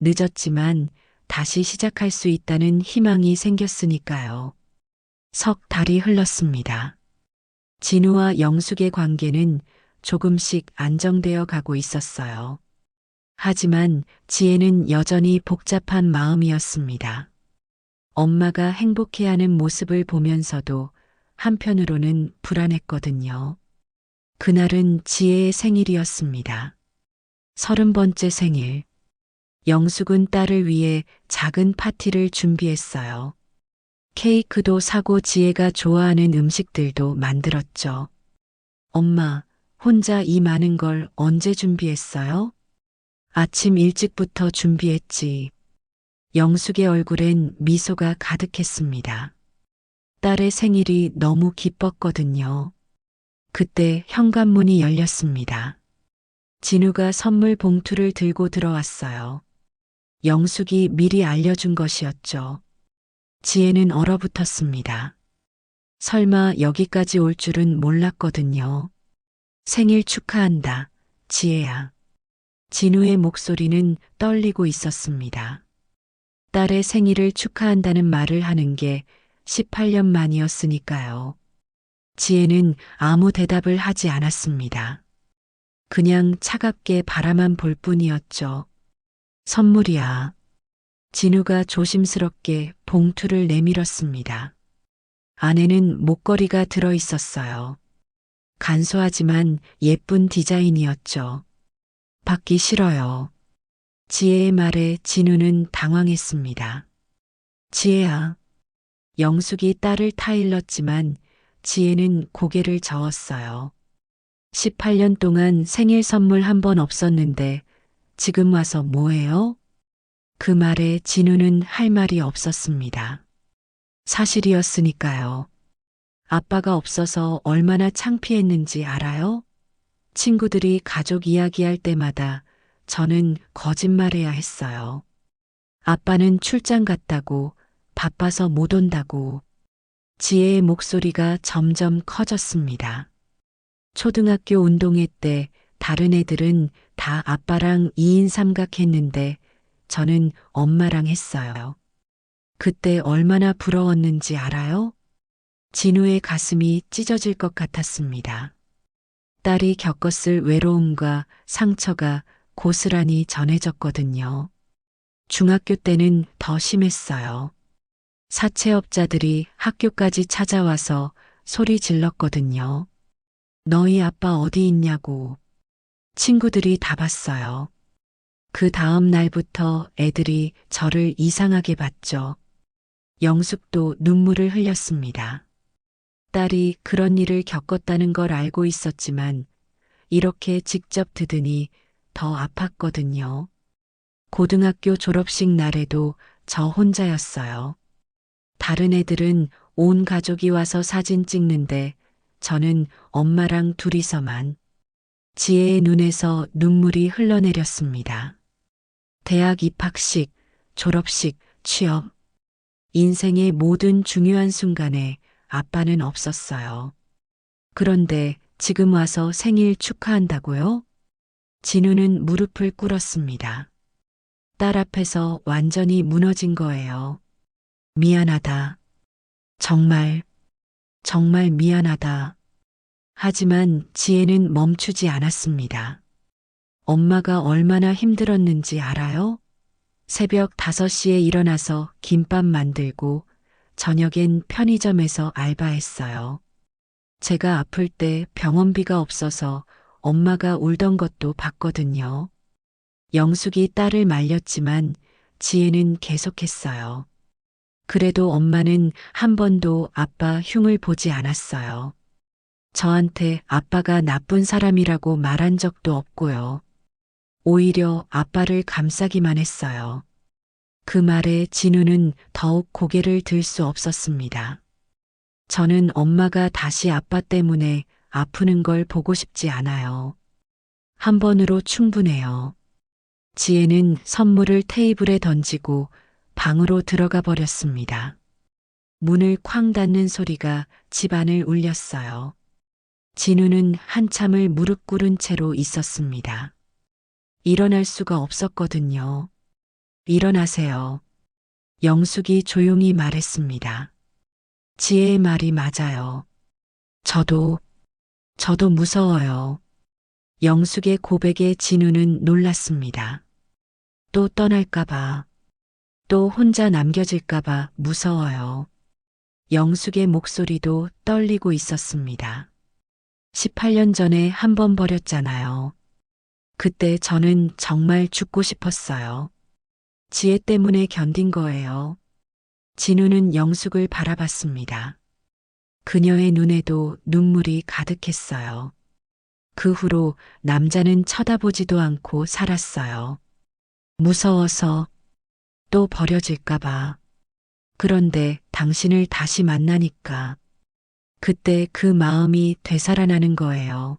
늦었지만 다시 시작할 수 있다는 희망이 생겼으니까요. 석 달이 흘렀습니다. 진우와 영숙의 관계는 조금씩 안정되어 가고 있었어요. 하지만 지혜는 여전히 복잡한 마음이었습니다. 엄마가 행복해하는 모습을 보면서도 한편으로는 불안했거든요. 그날은 지혜의 생일이었습니다. 30번째 생일. 영숙은 딸을 위해 작은 파티를 준비했어요. 케이크도 사고 지혜가 좋아하는 음식들도 만들었죠. 엄마, 혼자 이 많은 걸 언제 준비했어요? 아침 일찍부터 준비했지. 영숙의 얼굴엔 미소가 가득했습니다. 딸의 생일이 너무 기뻤거든요. 그때 현관문이 열렸습니다. 진우가 선물 봉투를 들고 들어왔어요. 영숙이 미리 알려준 것이었죠. 지혜는 얼어붙었습니다. 설마 여기까지 올 줄은 몰랐거든요. 생일 축하한다, 지혜야. 진우의 목소리는 떨리고 있었습니다. 딸의 생일을 축하한다는 말을 하는 게 18년 만이었으니까요. 지혜는 아무 대답을 하지 않았습니다. 그냥 차갑게 바라만 볼 뿐이었죠. 선물이야. 진우가 조심스럽게 봉투를 내밀었습니다. 안에는 목걸이가 들어 있었어요. 간소하지만 예쁜 디자인이었죠. 받기 싫어요. 지혜의 말에 진우는 당황했습니다. 지혜야. 영숙이 딸을 타일렀지만 지혜는 고개를 저었어요. 18년 동안 생일 선물 한 번 없었는데 지금 와서 뭐해요? 그 말에 진우는 할 말이 없었습니다. 사실이었으니까요. 아빠가 없어서 얼마나 창피했는지 알아요? 친구들이 가족 이야기할 때마다 저는 거짓말해야 했어요. 아빠는 출장 갔다고, 바빠서 못 온다고. 지혜의 목소리가 점점 커졌습니다. 초등학교 운동회 때 다른 애들은 다 아빠랑 2인 삼각 했는데 저는 엄마랑 했어요. 그때 얼마나 부러웠는지 알아요? 진우의 가슴이 찢어질 것 같았습니다. 딸이 겪었을 외로움과 상처가 고스란히 전해졌거든요. 중학교 때는 더 심했어요. 사채업자들이 학교까지 찾아와서 소리 질렀거든요. 너희 아빠 어디 있냐고. 친구들이 다 봤어요. 그 다음 날부터 애들이 저를 이상하게 봤죠. 영숙도 눈물을 흘렸습니다. 딸이 그런 일을 겪었다는 걸 알고 있었지만 이렇게 직접 듣으니 더 아팠거든요. 고등학교 졸업식 날에도 저 혼자였어요. 다른 애들은 온 가족이 와서 사진 찍는데 저는 엄마랑 둘이서만. 지혜의 눈에서 눈물이 흘러내렸습니다. 대학 입학식, 졸업식, 취업. 인생의 모든 중요한 순간에 아빠는 없었어요. 그런데 지금 와서 생일 축하한다고요? 진우는 무릎을 꿇었습니다. 딸 앞에서 완전히 무너진 거예요. 미안하다. 정말, 정말 미안하다. 하지만 지혜는 멈추지 않았습니다. 엄마가 얼마나 힘들었는지 알아요? 새벽 5시에 일어나서 김밥 만들고 저녁엔 편의점에서 알바했어요. 제가 아플 때 병원비가 없어서 엄마가 울던 것도 봤거든요. 영숙이 딸을 말렸지만 지혜는 계속했어요. 그래도 엄마는 한 번도 아빠 흉을 보지 않았어요. 저한테 아빠가 나쁜 사람이라고 말한 적도 없고요. 오히려 아빠를 감싸기만 했어요. 그 말에 진우는 더욱 고개를 들 수 없었습니다. 저는 엄마가 다시 아빠 때문에 아프는 걸 보고 싶지 않아요. 한 번으로 충분해요. 지혜는 선물을 테이블에 던지고 방으로 들어가 버렸습니다. 문을 쾅 닫는 소리가 집안을 울렸어요. 진우는 한참을 무릎 꿇은 채로 있었습니다. 일어날 수가 없었거든요. 일어나세요. 영숙이 조용히 말했습니다. 지혜의 말이 맞아요. 저도 무서워요. 영숙의 고백에 진우는 놀랐습니다. 또 떠날까봐, 또 혼자 남겨질까봐 무서워요. 영숙의 목소리도 떨리고 있었습니다. 18년 전에 한 번 버렸잖아요. 그때 저는 정말 죽고 싶었어요. 지혜 때문에 견딘 거예요. 진우는 영숙을 바라봤습니다. 그녀의 눈에도 눈물이 가득했어요. 그 후로 남자는 쳐다보지도 않고 살았어요. 무서워서, 또 버려질까봐. 그런데 당신을 다시 만나니까 그때 그 마음이 되살아나는 거예요.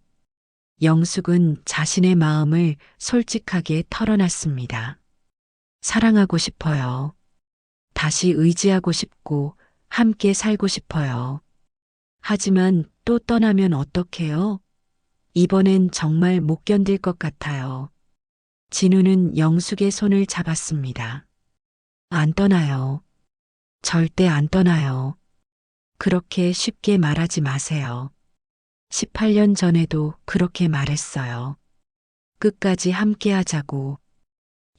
영숙은 자신의 마음을 솔직하게 털어놨습니다. 사랑하고 싶어요. 다시 의지하고 싶고 함께 살고 싶어요. 하지만 또 떠나면 어떡해요? 이번엔 정말 못 견딜 것 같아요. 진우는 영숙의 손을 잡았습니다. 안 떠나요. 절대 안 떠나요. 그렇게 쉽게 말하지 마세요. 18년 전에도 그렇게 말했어요. 끝까지 함께 하자고.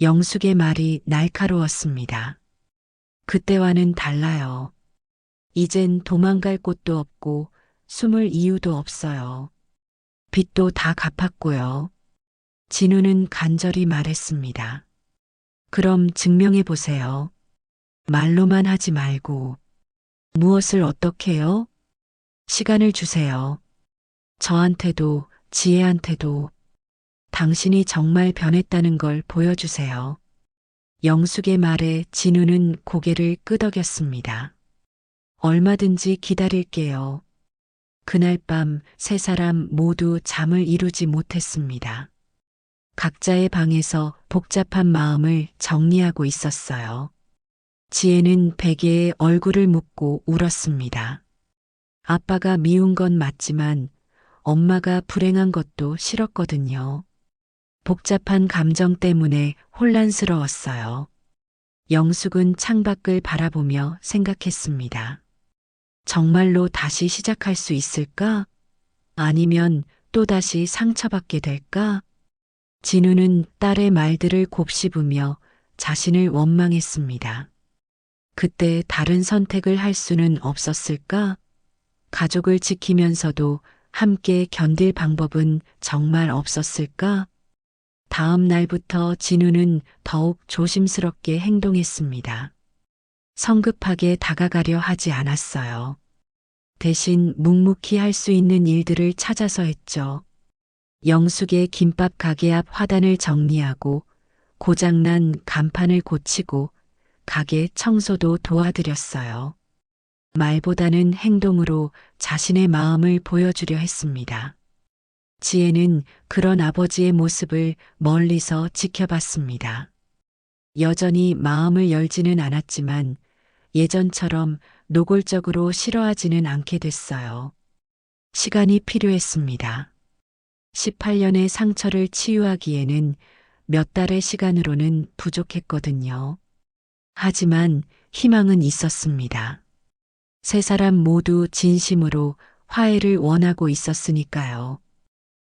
영숙의 말이 날카로웠습니다. 그때와는 달라요. 이젠 도망갈 곳도 없고 숨을 이유도 없어요. 빚도 다 갚았고요. 진우는 간절히 말했습니다. 그럼 증명해 보세요. 말로만 하지 말고. 무엇을 어떻게요? 시간을 주세요. 저한테도 지혜한테도 당신이 정말 변했다는 걸 보여주세요. 영숙의 말에 진우는 고개를 끄덕였습니다. 얼마든지 기다릴게요. 그날 밤 세 사람 모두 잠을 이루지 못했습니다. 각자의 방에서 복잡한 마음을 정리하고 있었어요. 지혜는 베개에 얼굴을 묻고 울었습니다. 아빠가 미운 건 맞지만 엄마가 불행한 것도 싫었거든요. 복잡한 감정 때문에 혼란스러웠어요. 영숙은 창밖을 바라보며 생각했습니다. 정말로 다시 시작할 수 있을까? 아니면 또다시 상처받게 될까? 진우는 딸의 말들을 곱씹으며 자신을 원망했습니다. 그때 다른 선택을 할 수는 없었을까? 가족을 지키면서도 함께 견딜 방법은 정말 없었을까? 다음 날부터 진우는 더욱 조심스럽게 행동했습니다. 성급하게 다가가려 하지 않았어요. 대신 묵묵히 할 수 있는 일들을 찾아서 했죠. 영숙의 김밥 가게 앞 화단을 정리하고 고장난 간판을 고치고 가게 청소도 도와드렸어요. 말보다는 행동으로 자신의 마음을 보여주려 했습니다. 지혜는 그런 아버지의 모습을 멀리서 지켜봤습니다. 여전히 마음을 열지는 않았지만 예전처럼 노골적으로 싫어하지는 않게 됐어요. 시간이 필요했습니다. 18년의 상처를 치유하기에는 몇 달의 시간으로는 부족했거든요. 하지만 희망은 있었습니다. 세 사람 모두 진심으로 화해를 원하고 있었으니까요.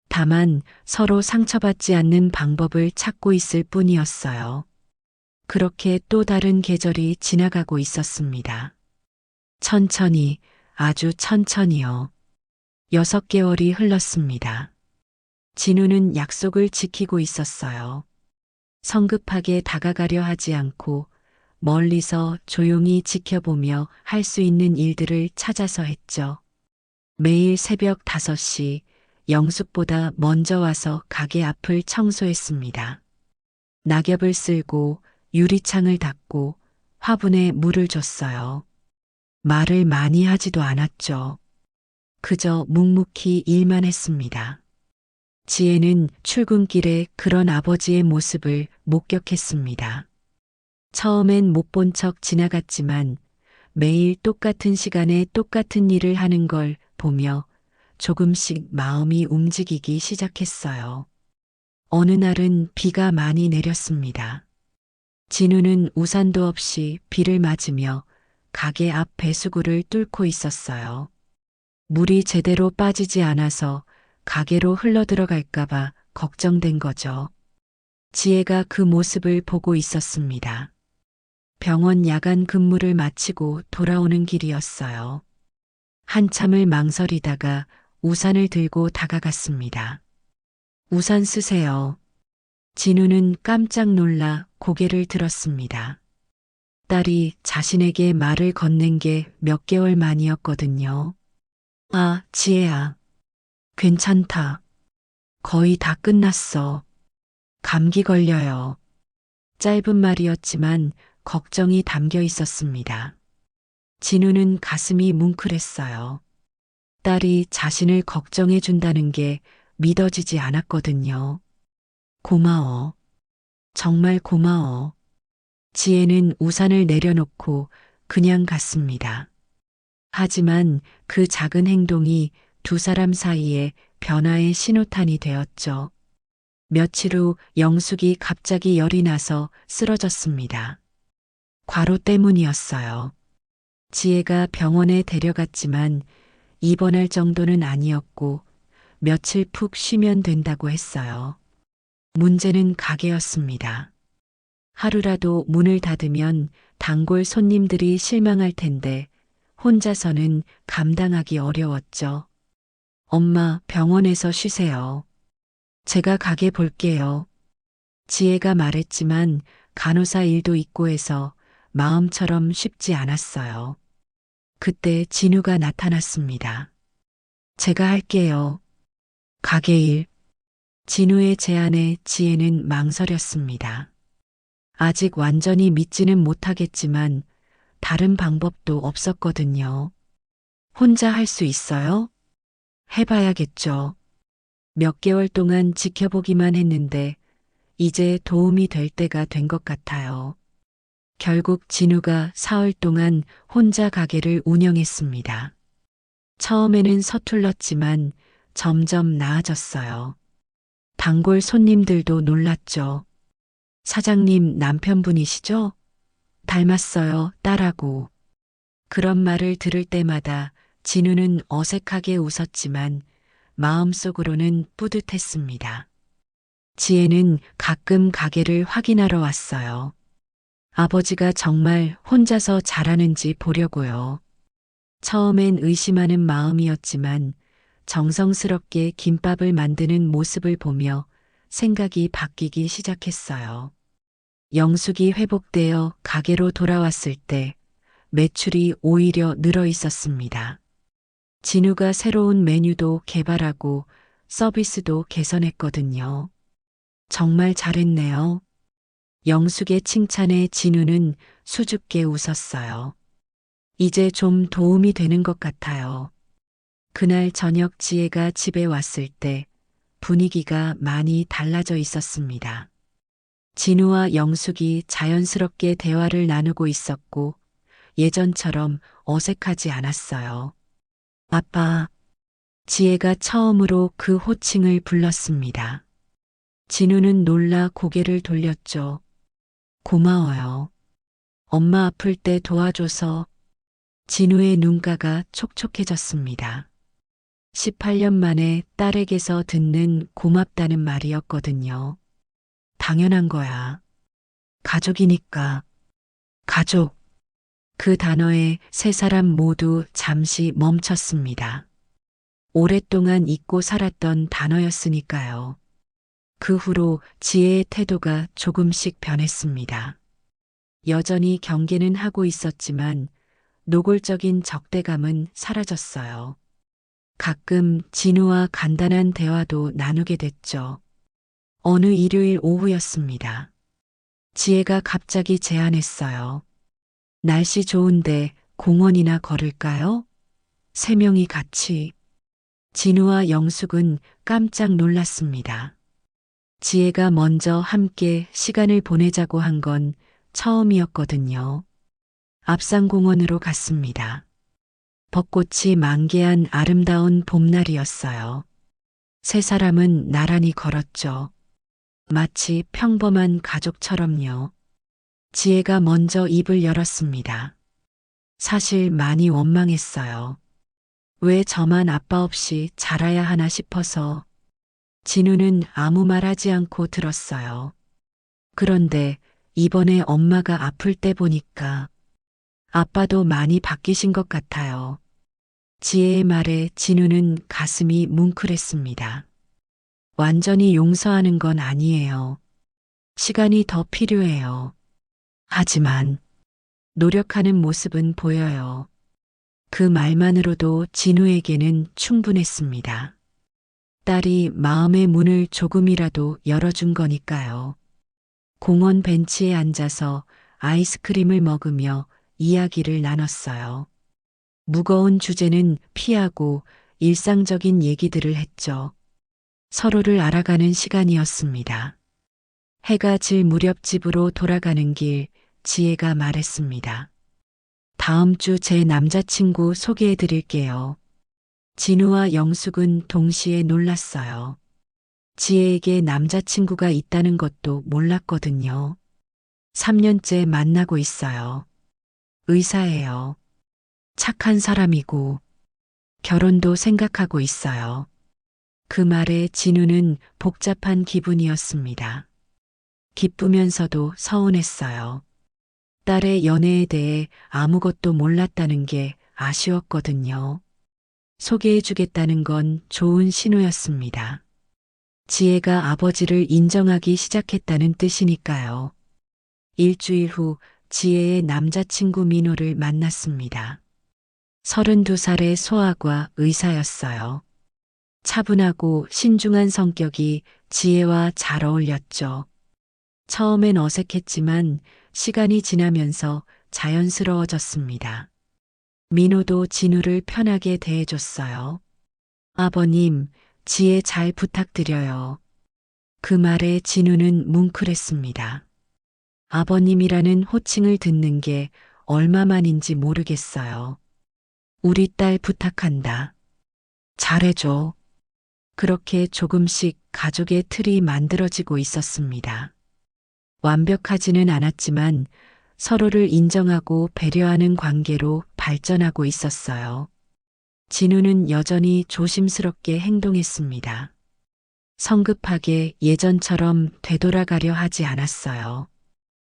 다만 서로 상처받지 않는 방법을 찾고 있을 뿐이었어요. 그렇게 또 다른 계절이 지나가고 있었습니다. 천천히, 아주 천천히요. 6개월이 흘렀습니다. 진우는 약속을 지키고 있었어요. 성급하게 다가가려 하지 않고 멀리서 조용히 지켜보며 할 수 있는 일들을 찾아서 했죠. 매일 새벽 5시 영숙보다 먼저 와서 가게 앞을 청소했습니다. 낙엽을 쓸고 유리창을 닦고 화분에 물을 줬어요. 말을 많이 하지도 않았죠. 그저 묵묵히 일만 했습니다. 지혜는 출근길에 그런 아버지의 모습을 목격했습니다. 처음엔 못 본 척 지나갔지만 매일 똑같은 시간에 똑같은 일을 하는 걸 보며 조금씩 마음이 움직이기 시작했어요. 어느 날은 비가 많이 내렸습니다. 진우는 우산도 없이 비를 맞으며 가게 앞 배수구를 뚫고 있었어요. 물이 제대로 빠지지 않아서 가게로 흘러들어갈까봐 걱정된 거죠. 지혜가 그 모습을 보고 있었습니다. 병원 야간 근무를 마치고 돌아오는 길이었어요. 한참을 망설이다가 우산을 들고 다가갔습니다. 우산 쓰세요. 진우는 깜짝 놀라 고개를 들었습니다. 딸이 자신에게 말을 건넨 게 몇 개월 만이었거든요. 아, 지혜야. 괜찮다. 거의 다 끝났어. 감기 걸려요. 짧은 말이었지만 걱정이 담겨 있었습니다. 진우는 가슴이 뭉클했어요. 딸이 자신을 걱정해 준다는 게 믿어지지 않았거든요. 고마워. 정말 고마워. 지혜는 우산을 내려놓고 그냥 갔습니다. 하지만 그 작은 행동이 두 사람 사이에 변화의 신호탄이 되었죠. 며칠 후 영숙이 갑자기 열이 나서 쓰러졌습니다. 과로 때문이었어요. 지혜가 병원에 데려갔지만 입원할 정도는 아니었고 며칠 푹 쉬면 된다고 했어요. 문제는 가게였습니다. 하루라도 문을 닫으면 단골 손님들이 실망할 텐데 혼자서는 감당하기 어려웠죠. 엄마, 병원에서 쉬세요. 제가 가게 볼게요. 지혜가 말했지만 간호사 일도 있고 해서 마음처럼 쉽지 않았어요. 그때 진우가 나타났습니다. 제가 할게요. 가게 일. 진우의 제안에 지혜는 망설였습니다. 아직 완전히 믿지는 못하겠지만 다른 방법도 없었거든요. 혼자 할 수 있어요? 해봐야겠죠. 몇 개월 동안 지켜보기만 했는데 이제 도움이 될 때가 된 것 같아요. 결국 진우가 사흘 동안 혼자 가게를 운영했습니다. 처음에는 서툴렀지만 점점 나아졌어요. 단골 손님들도 놀랐죠. 사장님 남편분이시죠? 닮았어요, 딸하고. 그런 말을 들을 때마다 진우는 어색하게 웃었지만 마음속으로는 뿌듯했습니다. 지혜는 가끔 가게를 확인하러 왔어요. 아버지가 정말 혼자서 잘하는지 보려고요. 처음엔 의심하는 마음이었지만 정성스럽게 김밥을 만드는 모습을 보며 생각이 바뀌기 시작했어요. 영숙이 회복되어 가게로 돌아왔을 때 매출이 오히려 늘어 있었습니다. 진우가 새로운 메뉴도 개발하고 서비스도 개선했거든요. 정말 잘했네요. 영숙의 칭찬에 진우는 수줍게 웃었어요. 이제 좀 도움이 되는 것 같아요. 그날 저녁 지혜가 집에 왔을 때 분위기가 많이 달라져 있었습니다. 진우와 영숙이 자연스럽게 대화를 나누고 있었고 예전처럼 어색하지 않았어요. 아빠, 지혜가 처음으로 그 호칭을 불렀습니다. 진우는 놀라 고개를 돌렸죠. 고마워요. 엄마 아플 때 도와줘서. 진우의 눈가가 촉촉해졌습니다. 18년 만에 딸에게서 듣는 고맙다는 말이었거든요. 당연한 거야. 가족이니까. 가족. 그 단어에 세 사람 모두 잠시 멈췄습니다. 오랫동안 잊고 살았던 단어였으니까요. 그 후로 지혜의 태도가 조금씩 변했습니다. 여전히 경계는 하고 있었지만 노골적인 적대감은 사라졌어요. 가끔 진우와 간단한 대화도 나누게 됐죠. 어느 일요일 오후였습니다. 지혜가 갑자기 제안했어요. 날씨 좋은데 공원이나 걸을까요? 세 명이 같이. 진우와 영숙은 깜짝 놀랐습니다. 지혜가 먼저 함께 시간을 보내자고 한 건 처음이었거든요. 앞산공원으로 갔습니다. 벚꽃이 만개한 아름다운 봄날이었어요. 세 사람은 나란히 걸었죠. 마치 평범한 가족처럼요. 지혜가 먼저 입을 열었습니다. 사실 많이 원망했어요. 왜 저만 아빠 없이 자라야 하나 싶어서. 진우는 아무 말 하지 않고 들었어요. 그런데 이번에 엄마가 아플 때 보니까 아빠도 많이 바뀌신 것 같아요. 지혜의 말에 진우는 가슴이 뭉클했습니다. 완전히 용서하는 건 아니에요. 시간이 더 필요해요. 하지만 노력하는 모습은 보여요. 그 말만으로도 진우에게는 충분했습니다. 딸이 마음의 문을 조금이라도 열어준 거니까요. 공원 벤치에 앉아서 아이스크림을 먹으며 이야기를 나눴어요. 무거운 주제는 피하고 일상적인 얘기들을 했죠. 서로를 알아가는 시간이었습니다. 해가 질 무렵 집으로 돌아가는 길, 지혜가 말했습니다. 다음 주 제 남자친구 소개해 드릴게요. 진우와 영숙은 동시에 놀랐어요. 지혜에게 남자친구가 있다는 것도 몰랐거든요. 3년째 만나고 있어요. 의사예요. 착한 사람이고 결혼도 생각하고 있어요. 그 말에 진우는 복잡한 기분이었습니다. 기쁘면서도 서운했어요. 딸의 연애에 대해 아무것도 몰랐다는 게 아쉬웠거든요. 소개해주겠다는 건 좋은 신호였습니다. 지혜가 아버지를 인정하기 시작했다는 뜻이니까요. 일주일 후 지혜의 남자친구 민호를 만났습니다. 32살의 소아과 의사였어요. 차분하고 신중한 성격이 지혜와 잘 어울렸죠. 처음엔 어색했지만 시간이 지나면서 자연스러워졌습니다. 민호도 진우를 편하게 대해줬어요. 아버님, 지혜 잘 부탁드려요. 그 말에 진우는 뭉클했습니다. 아버님이라는 호칭을 듣는 게 얼마만인지 모르겠어요. 우리 딸 부탁한다. 잘해줘. 그렇게 조금씩 가족의 틀이 만들어지고 있었습니다. 완벽하지는 않았지만 서로를 인정하고 배려하는 관계로 발전하고 있었어요. 진우는 여전히 조심스럽게 행동했습니다. 성급하게 예전처럼 되돌아가려 하지 않았어요.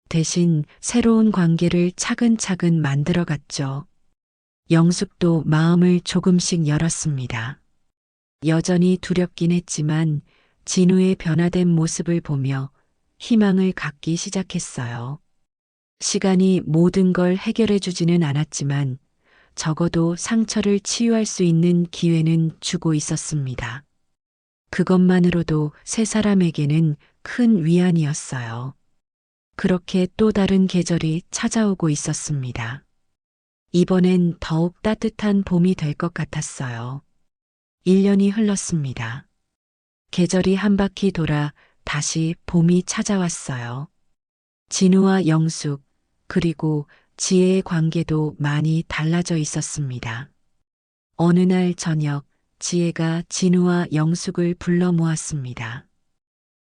대신 새로운 관계를 차근차근 만들어갔죠. 영숙도 마음을 조금씩 열었습니다. 여전히 두렵긴 했지만 진우의 변화된 모습을 보며 희망을 갖기 시작했어요. 시간이 모든 걸 해결해 주지는 않았지만 적어도 상처를 치유할 수 있는 기회는 주고 있었습니다. 그것만으로도 세 사람에게는 큰 위안이었어요. 그렇게 또 다른 계절이 찾아오고 있었습니다. 이번엔 더욱 따뜻한 봄이 될 것 같았어요. 1년이 흘렀습니다. 계절이 한 바퀴 돌아 다시 봄이 찾아왔어요. 진우와 영숙, 그리고 지혜의 관계도 많이 달라져 있었습니다. 어느 날 저녁, 지혜가 진우와 영숙을 불러 모았습니다.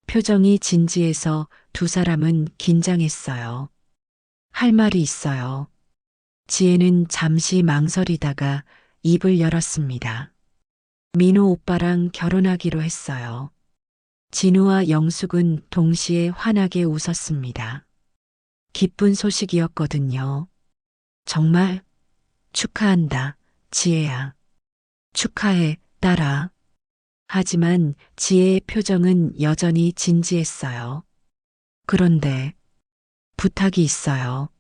표정이 진지해서 두 사람은 긴장했어요. 할 말이 있어요. 지혜는 잠시 망설이다가 입을 열었습니다. 민호 오빠랑 결혼하기로 했어요. 진우와 영숙은 동시에 환하게 웃었습니다. 기쁜 소식이었거든요. 정말 축하한다, 지혜야. 축하해, 딸아. 하지만 지혜의 표정은 여전히 진지했어요. 그런데 부탁이 있어요.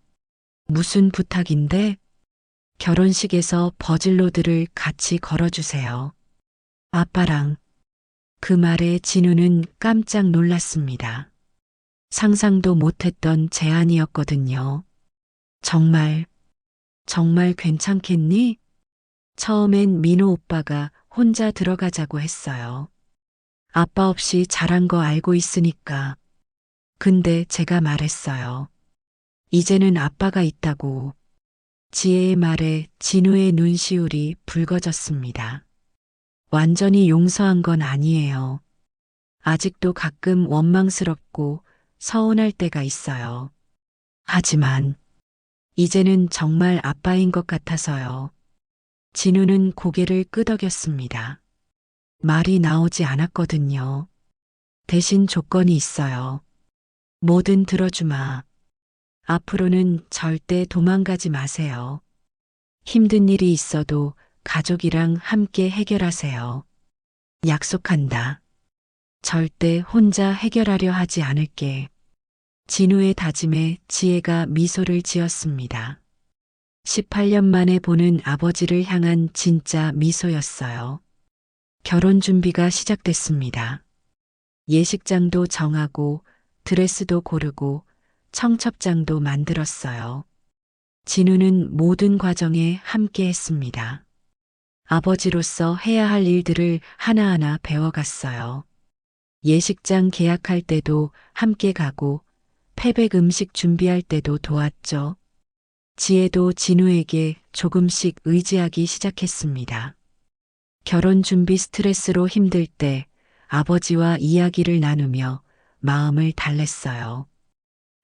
무슨 부탁인데? 결혼식에서 버질로드를 같이 걸어주세요. 아빠랑. 그 말에 진우는 깜짝 놀랐습니다. 상상도 못했던 제안이었거든요. 정말 괜찮겠니? 처음엔 민호 오빠가 혼자 들어가자고 했어요. 아빠 없이 잘한 거 알고 있으니까. 근데 제가 말했어요. 이제는 아빠가 있다고. 지혜의 말에 진우의 눈시울이 붉어졌습니다. 완전히 용서한 건 아니에요. 아직도 가끔 원망스럽고 서운할 때가 있어요. 하지만 이제는 정말 아빠인 것 같아서요. 진우는 고개를 끄덕였습니다. 말이 나오지 않았거든요. 대신 조건이 있어요. 뭐든 들어주마. 앞으로는 절대 도망가지 마세요. 힘든 일이 있어도 가족이랑 함께 해결하세요. 약속한다. 절대 혼자 해결하려 하지 않을게. 진우의 다짐에 지혜가 미소를 지었습니다. 18년 만에 보는 아버지를 향한 진짜 미소였어요. 결혼 준비가 시작됐습니다. 예식장도 정하고 드레스도 고르고 청첩장도 만들었어요. 진우는 모든 과정에 함께 했습니다. 아버지로서 해야 할 일들을 하나하나 배워갔어요. 예식장 계약할 때도 함께 가고 패백 음식 준비할 때도 도왔죠. 지혜도 진우에게 조금씩 의지하기 시작했습니다. 결혼 준비 스트레스로 힘들 때 아버지와 이야기를 나누며 마음을 달랬어요.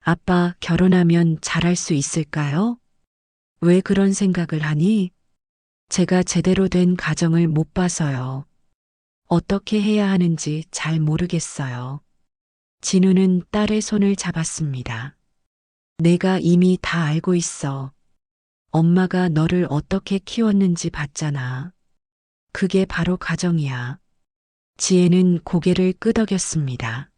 아빠, 결혼하면 잘할 수 있을까요? 왜 그런 생각을 하니? 제가 제대로 된 가정을 못 봐서요. 어떻게 해야 하는지 잘 모르겠어요. 진우는 딸의 손을 잡았습니다. 내가 이미 다 알고 있어. 엄마가 너를 어떻게 키웠는지 봤잖아. 그게 바로 가정이야. 지혜는 고개를 끄덕였습니다.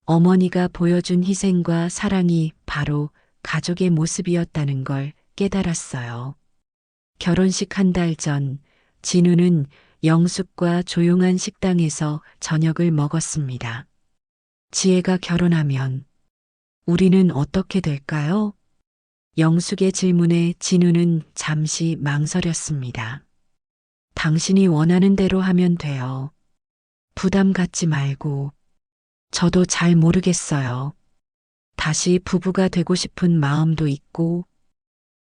어머니가 보여준 희생과 사랑이 바로 가족의 모습이었다는 걸 깨달았어요. 결혼식 한 달 전, 진우는 영숙과 조용한 식당에서 저녁을 먹었습니다. 지혜가 결혼하면 우리는 어떻게 될까요? 영숙의 질문에 진우는 잠시 망설였습니다. 당신이 원하는 대로 하면 돼요. 부담 갖지 말고. 저도 잘 모르겠어요. 다시 부부가 되고 싶은 마음도 있고,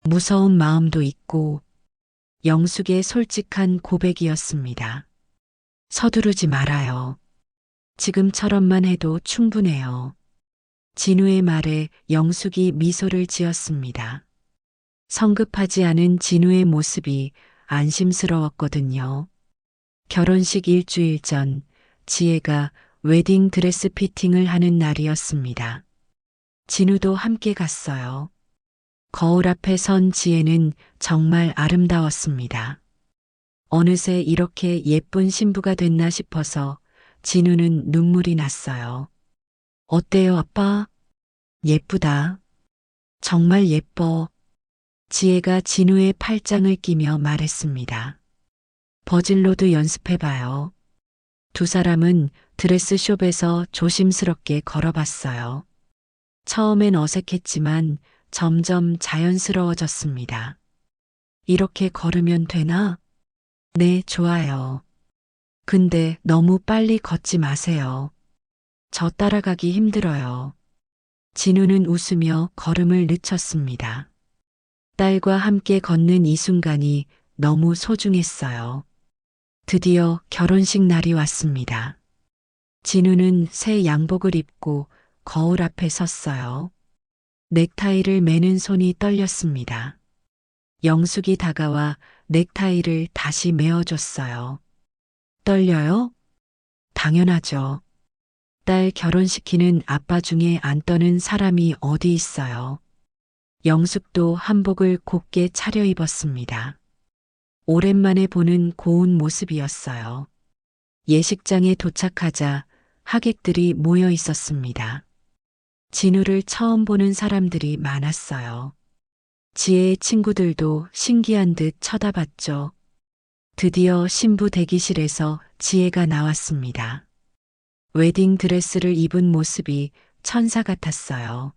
무서운 마음도 있고, 영숙의 솔직한 고백이었습니다. 서두르지 말아요. 지금처럼만 해도 충분해요. 진우의 말에 영숙이 미소를 지었습니다. 성급하지 않은 진우의 모습이 안심스러웠거든요. 결혼식 일주일 전 지혜가 웨딩 드레스 피팅을 하는 날이었습니다. 진우도 함께 갔어요. 거울 앞에 선 지혜는 정말 아름다웠습니다. 어느새 이렇게 예쁜 신부가 됐나 싶어서 진우는 눈물이 났어요. 어때요, 아빠? 예쁘다. 정말 예뻐. 지혜가 진우의 팔짱을 끼며 말했습니다. 버질로드 연습해봐요. 두 사람은 드레스숍에서 조심스럽게 걸어봤어요. 처음엔 어색했지만 점점 자연스러워졌습니다. 이렇게 걸으면 되나? 네, 좋아요. 근데 너무 빨리 걷지 마세요. 저 따라가기 힘들어요. 진우는 웃으며 걸음을 늦췄습니다. 딸과 함께 걷는 이 순간이 너무 소중했어요. 드디어 결혼식 날이 왔습니다. 진우는 새 양복을 입고 거울 앞에 섰어요. 넥타이를 매는 손이 떨렸습니다. 영숙이 다가와 넥타이를 다시 메어줬어요. 떨려요? 당연하죠. 딸 결혼시키는 아빠 중에 안 떠는 사람이 어디 있어요. 영숙도 한복을 곱게 차려입었습니다. 오랜만에 보는 고운 모습이었어요. 예식장에 도착하자 하객들이 모여 있었습니다. 진우를 처음 보는 사람들이 많았어요. 지혜의 친구들도 신기한 듯 쳐다봤죠. 드디어 신부 대기실에서 지혜가 나왔습니다. 웨딩 드레스를 입은 모습이 천사 같았어요.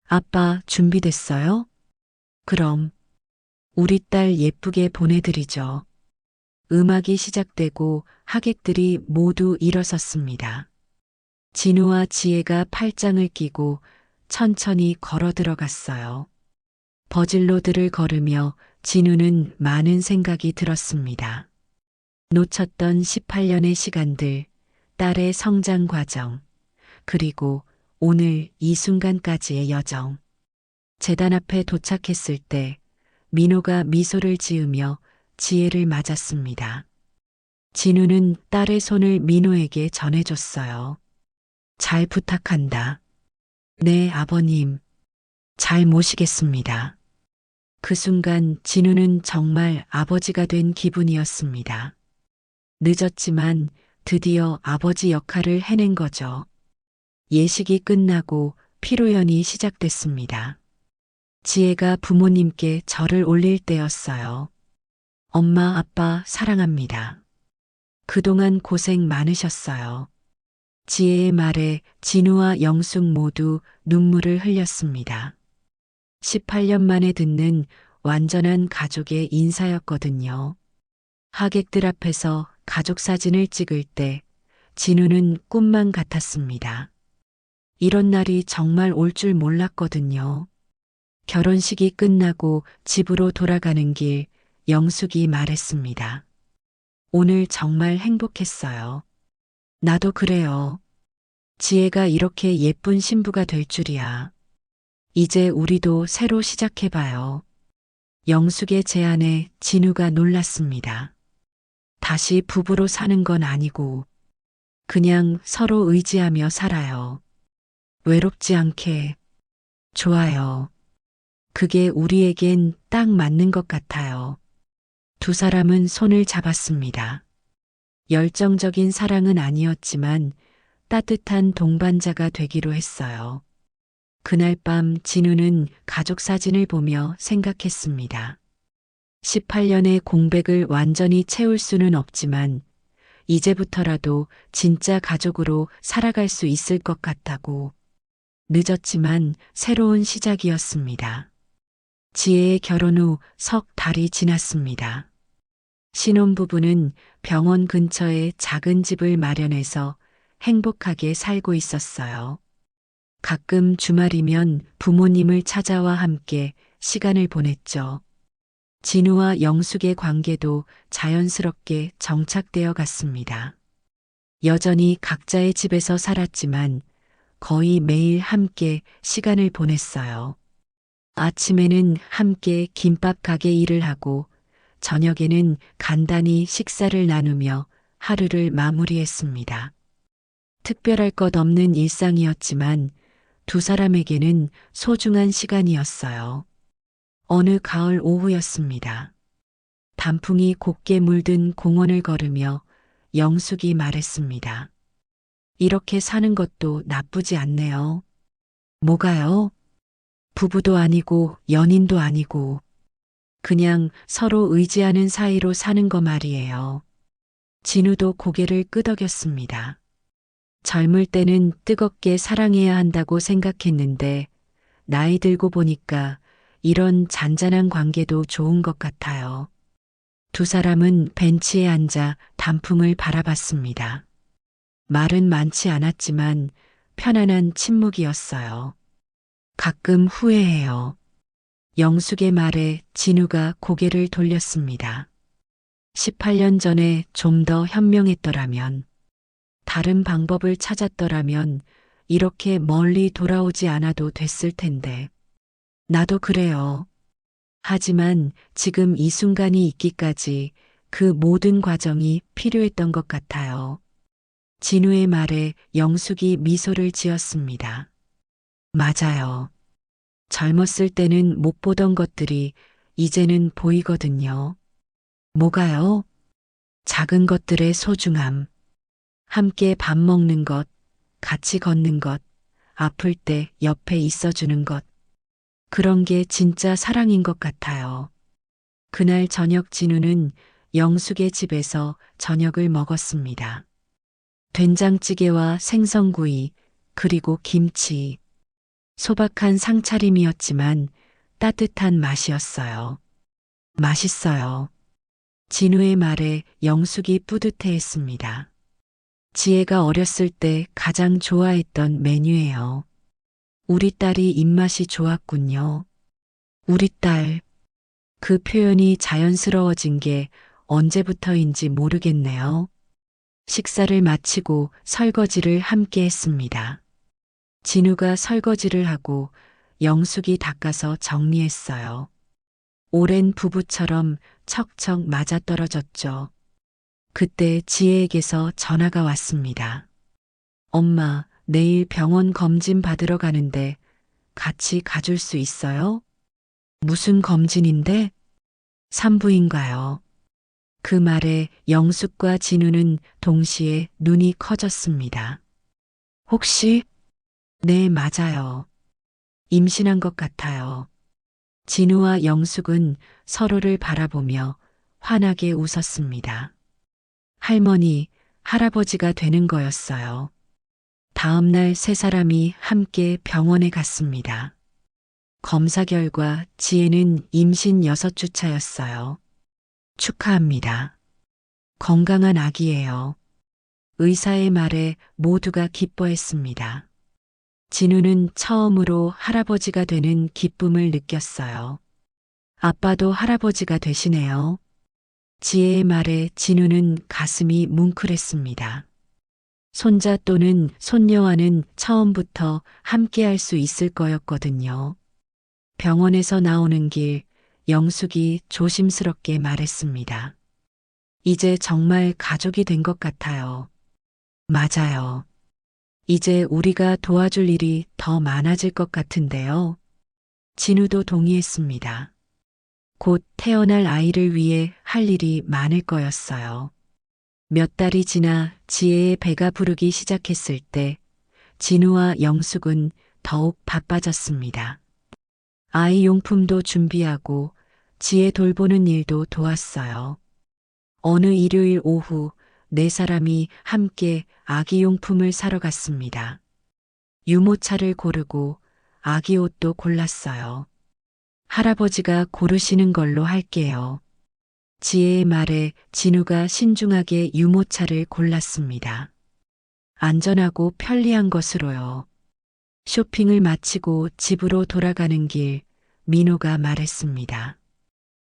아빠 준비됐어요? 그럼 우리 딸 예쁘게 보내드리죠. 음악이 시작되고 하객들이 모두 일어섰습니다. 진우와 지혜가 팔짱을 끼고 천천히 걸어 들어갔어요. 버질로드를 걸으며 진우는 많은 생각이 들었습니다. 놓쳤던 18년의 시간들, 딸의 성장 과정, 그리고 오늘 이 순간까지의 여정. 제단 앞에 도착했을 때 민호가 미소를 지으며 지혜를 맞았습니다. 진우는 딸의 손을 민호에게 전해줬어요. 잘 부탁한다. 네, 아버님. 잘 모시겠습니다. 그 순간 진우는 정말 아버지가 된 기분이었습니다. 늦었지만 드디어 아버지 역할을 해낸 거죠. 예식이 끝나고 피로연이 시작됐습니다. 지혜가 부모님께 절을 올릴 때였어요. 엄마, 아빠 사랑합니다. 그동안 고생 많으셨어요. 지혜의 말에 진우와 영숙 모두 눈물을 흘렸습니다. 18년 만에 듣는 완전한 가족의 인사였거든요. 하객들 앞에서 가족 사진을 찍을 때 진우는 꿈만 같았습니다. 이런 날이 정말 올 줄 몰랐거든요. 결혼식이 끝나고 집으로 돌아가는 길 영숙이 말했습니다. 오늘 정말 행복했어요. 나도 그래요. 지혜가 이렇게 예쁜 신부가 될 줄이야. 이제 우리도 새로 시작해봐요. 영숙의 제안에 진우가 놀랐습니다. 다시 부부로 사는 건 아니고 그냥 서로 의지하며 살아요. 외롭지 않게. 좋아요. 그게 우리에겐 딱 맞는 것 같아요. 두 사람은 손을 잡았습니다. 열정적인 사랑은 아니었지만 따뜻한 동반자가 되기로 했어요. 그날 밤 진우는 가족 사진을 보며 생각했습니다. 18년의 공백을 완전히 채울 수는 없지만 이제부터라도 진짜 가족으로 살아갈 수 있을 것 같다고. 늦었지만 새로운 시작이었습니다. 지혜의 결혼 후 석 달이 지났습니다. 신혼부부는 병원 근처에 작은 집을 마련해서 행복하게 살고 있었어요. 가끔 주말이면 부모님을 찾아와 함께 시간을 보냈죠. 진우와 영숙의 관계도 자연스럽게 정착되어 갔습니다. 여전히 각자의 집에서 살았지만 거의 매일 함께 시간을 보냈어요. 아침에는 함께 김밥 가게 일을 하고 저녁에는 간단히 식사를 나누며 하루를 마무리했습니다. 특별할 것 없는 일상이었지만 두 사람에게는 소중한 시간이었어요. 어느 가을 오후였습니다. 단풍이 곱게 물든 공원을 걸으며 영숙이 말했습니다. 이렇게 사는 것도 나쁘지 않네요. 뭐가요? 부부도 아니고 연인도 아니고 그냥 서로 의지하는 사이로 사는 거 말이에요. 진우도 고개를 끄덕였습니다. 젊을 때는 뜨겁게 사랑해야 한다고 생각했는데 나이 들고 보니까 이런 잔잔한 관계도 좋은 것 같아요. 두 사람은 벤치에 앉아 단풍을 바라봤습니다. 말은 많지 않았지만 편안한 침묵이었어요. 가끔 후회해요. 영숙의 말에 진우가 고개를 돌렸습니다. 18년 전에 좀 더 현명했더라면, 다른 방법을 찾았더라면 이렇게 멀리 돌아오지 않아도 됐을 텐데. 나도 그래요. 하지만 지금 이 순간이 있기까지 그 모든 과정이 필요했던 것 같아요. 진우의 말에 영숙이 미소를 지었습니다. 맞아요. 젊었을 때는 못 보던 것들이 이제는 보이거든요. 뭐가요? 작은 것들의 소중함. 함께 밥 먹는 것, 같이 걷는 것, 아플 때 옆에 있어주는 것. 그런 게 진짜 사랑인 것 같아요. 그날 저녁 진우는 영숙의 집에서 저녁을 먹었습니다. 된장찌개와 생선구이, 그리고 김치. 소박한 상차림이었지만 따뜻한 맛이었어요. 맛있어요. 진우의 말에 영숙이 뿌듯해했습니다. 지혜가 어렸을 때 가장 좋아했던 메뉴예요. 우리 딸이 입맛이 좋았군요. 우리 딸. 그 표현이 자연스러워진 게 언제부터인지 모르겠네요. 식사를 마치고 설거지를 함께 했습니다. 진우가 설거지를 하고 영숙이 닦아서 정리했어요. 오랜 부부처럼 척척 맞아떨어졌죠. 그때 지혜에게서 전화가 왔습니다. 엄마, 내일 병원 검진 받으러 가는데 같이 가줄 수 있어요? 무슨 검진인데? 산부인가요? 그 말에 영숙과 진우는 동시에 눈이 커졌습니다. 혹시? 네, 맞아요. 임신한 것 같아요. 진우와 영숙은 서로를 바라보며 환하게 웃었습니다. 할머니, 할아버지가 되는 거였어요. 다음 날 세 사람이 함께 병원에 갔습니다. 검사 결과 지혜는 임신 6주 차였어요. 축하합니다. 건강한 아기예요. 의사의 말에 모두가 기뻐했습니다. 진우는 처음으로 할아버지가 되는 기쁨을 느꼈어요. 아빠도 할아버지가 되시네요. 지혜의 말에 진우는 가슴이 뭉클했습니다. 손자 또는 손녀와는 처음부터 함께할 수 있을 거였거든요. 병원에서 나오는 길, 영숙이 조심스럽게 말했습니다. 이제 정말 가족이 된 것 같아요. 맞아요. 이제 우리가 도와줄 일이 더 많아질 것 같은데요. 진우도 동의했습니다. 곧 태어날 아이를 위해 할 일이 많을 거였어요. 몇 달이 지나 지혜의 배가 부르기 시작했을 때 진우와 영숙은 더욱 바빠졌습니다. 아이 용품도 준비하고 지혜 돌보는 일도 도왔어요. 어느 일요일 오후 네 사람이 함께 아기 용품을 사러 갔습니다. 유모차를 고르고 아기 옷도 골랐어요. 할아버지가 고르시는 걸로 할게요. 지혜의 말에 진우가 신중하게 유모차를 골랐습니다. 안전하고 편리한 것으로요. 쇼핑을 마치고 집으로 돌아가는 길, 민호가 말했습니다.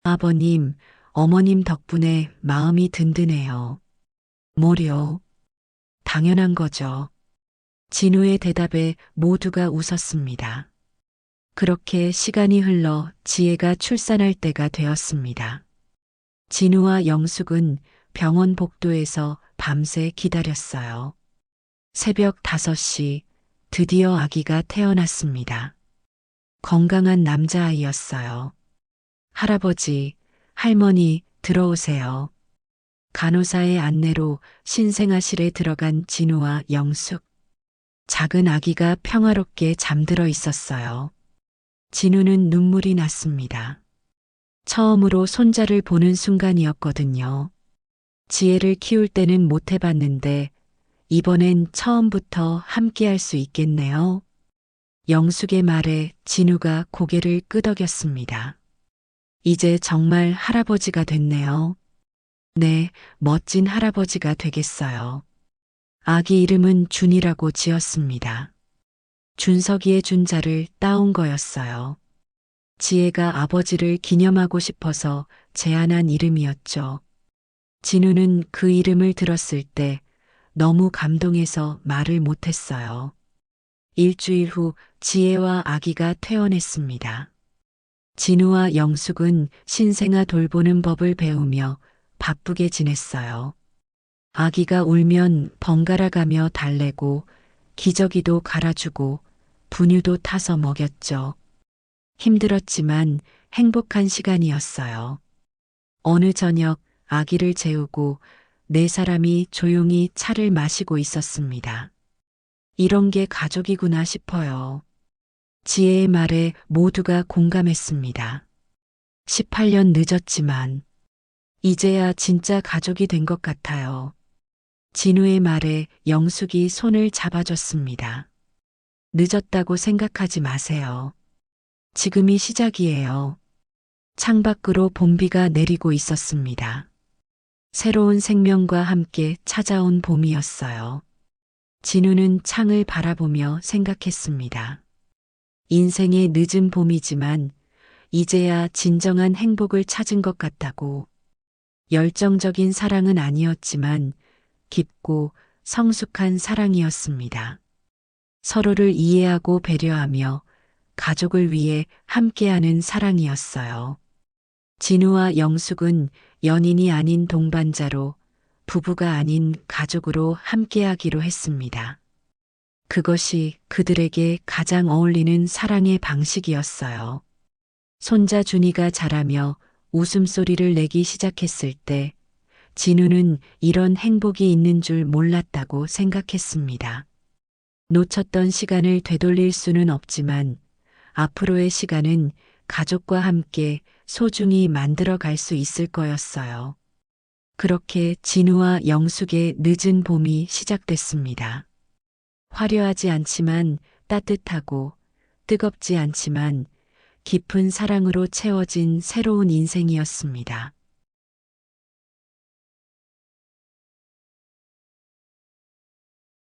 아버님, 어머님 덕분에 마음이 든든해요. 뭐려? 당연한 거죠. 진우의 대답에 모두가 웃었습니다. 그렇게 시간이 흘러 지혜가 출산할 때가 되었습니다. 진우와 영숙은 병원 복도에서 밤새 기다렸어요. 새벽 5시 드디어 아기가 태어났습니다. 건강한 남자아이였어요. 할아버지, 할머니 들어오세요. 간호사의 안내로 신생아실에 들어간 진우와 영숙. 작은 아기가 평화롭게 잠들어 있었어요. 진우는 눈물이 났습니다. 처음으로 손자를 보는 순간이었거든요. 지혜를 키울 때는 못 해봤는데 이번엔 처음부터 함께할 수 있겠네요. 영숙의 말에 진우가 고개를 끄덕였습니다. 이제 정말 할아버지가 됐네요. 네, 멋진 할아버지가 되겠어요. 아기 이름은 준이라고 지었습니다. 준석이의 준자를 따온 거였어요. 지혜가 아버지를 기념하고 싶어서 제안한 이름이었죠. 진우는 그 이름을 들었을 때 너무 감동해서 말을 못했어요. 일주일 후 지혜와 아기가 퇴원했습니다. 진우와 영숙은 신생아 돌보는 법을 배우며 바쁘게 지냈어요. 아기가 울면 번갈아 가며 달래고 기저귀도 갈아주고 분유도 타서 먹였죠. 힘들었지만 행복한 시간이었어요. 어느 저녁 아기를 재우고 네 사람이 조용히 차를 마시고 있었습니다. 이런 게 가족이구나 싶어요. 지혜의 말에 모두가 공감했습니다. 18년 늦었지만 이제야 진짜 가족이 된 것 같아요. 진우의 말에 영숙이 손을 잡아줬습니다. 늦었다고 생각하지 마세요. 지금이 시작이에요. 창밖으로 봄비가 내리고 있었습니다. 새로운 생명과 함께 찾아온 봄이었어요. 진우는 창을 바라보며 생각했습니다. 인생의 늦은 봄이지만 이제야 진정한 행복을 찾은 것 같다고. 열정적인 사랑은 아니었지만 깊고 성숙한 사랑이었습니다. 서로를 이해하고 배려하며 가족을 위해 함께하는 사랑이었어요. 진우와 영숙은 연인이 아닌 동반자로 부부가 아닌 가족으로 함께하기로 했습니다. 그것이 그들에게 가장 어울리는 사랑의 방식이었어요. 손자 준이가 자라며 웃음소리를 내기 시작했을 때 진우는 이런 행복이 있는 줄 몰랐다고 생각했습니다. 놓쳤던 시간을 되돌릴 수는 없지만 앞으로의 시간은 가족과 함께 소중히 만들어 갈 수 있을 거였어요. 그렇게 진우와 영숙의 늦은 봄이 시작됐습니다. 화려하지 않지만 따뜻하고 뜨겁지 않지만 깊은 사랑으로 채워진 새로운 인생이었습니다.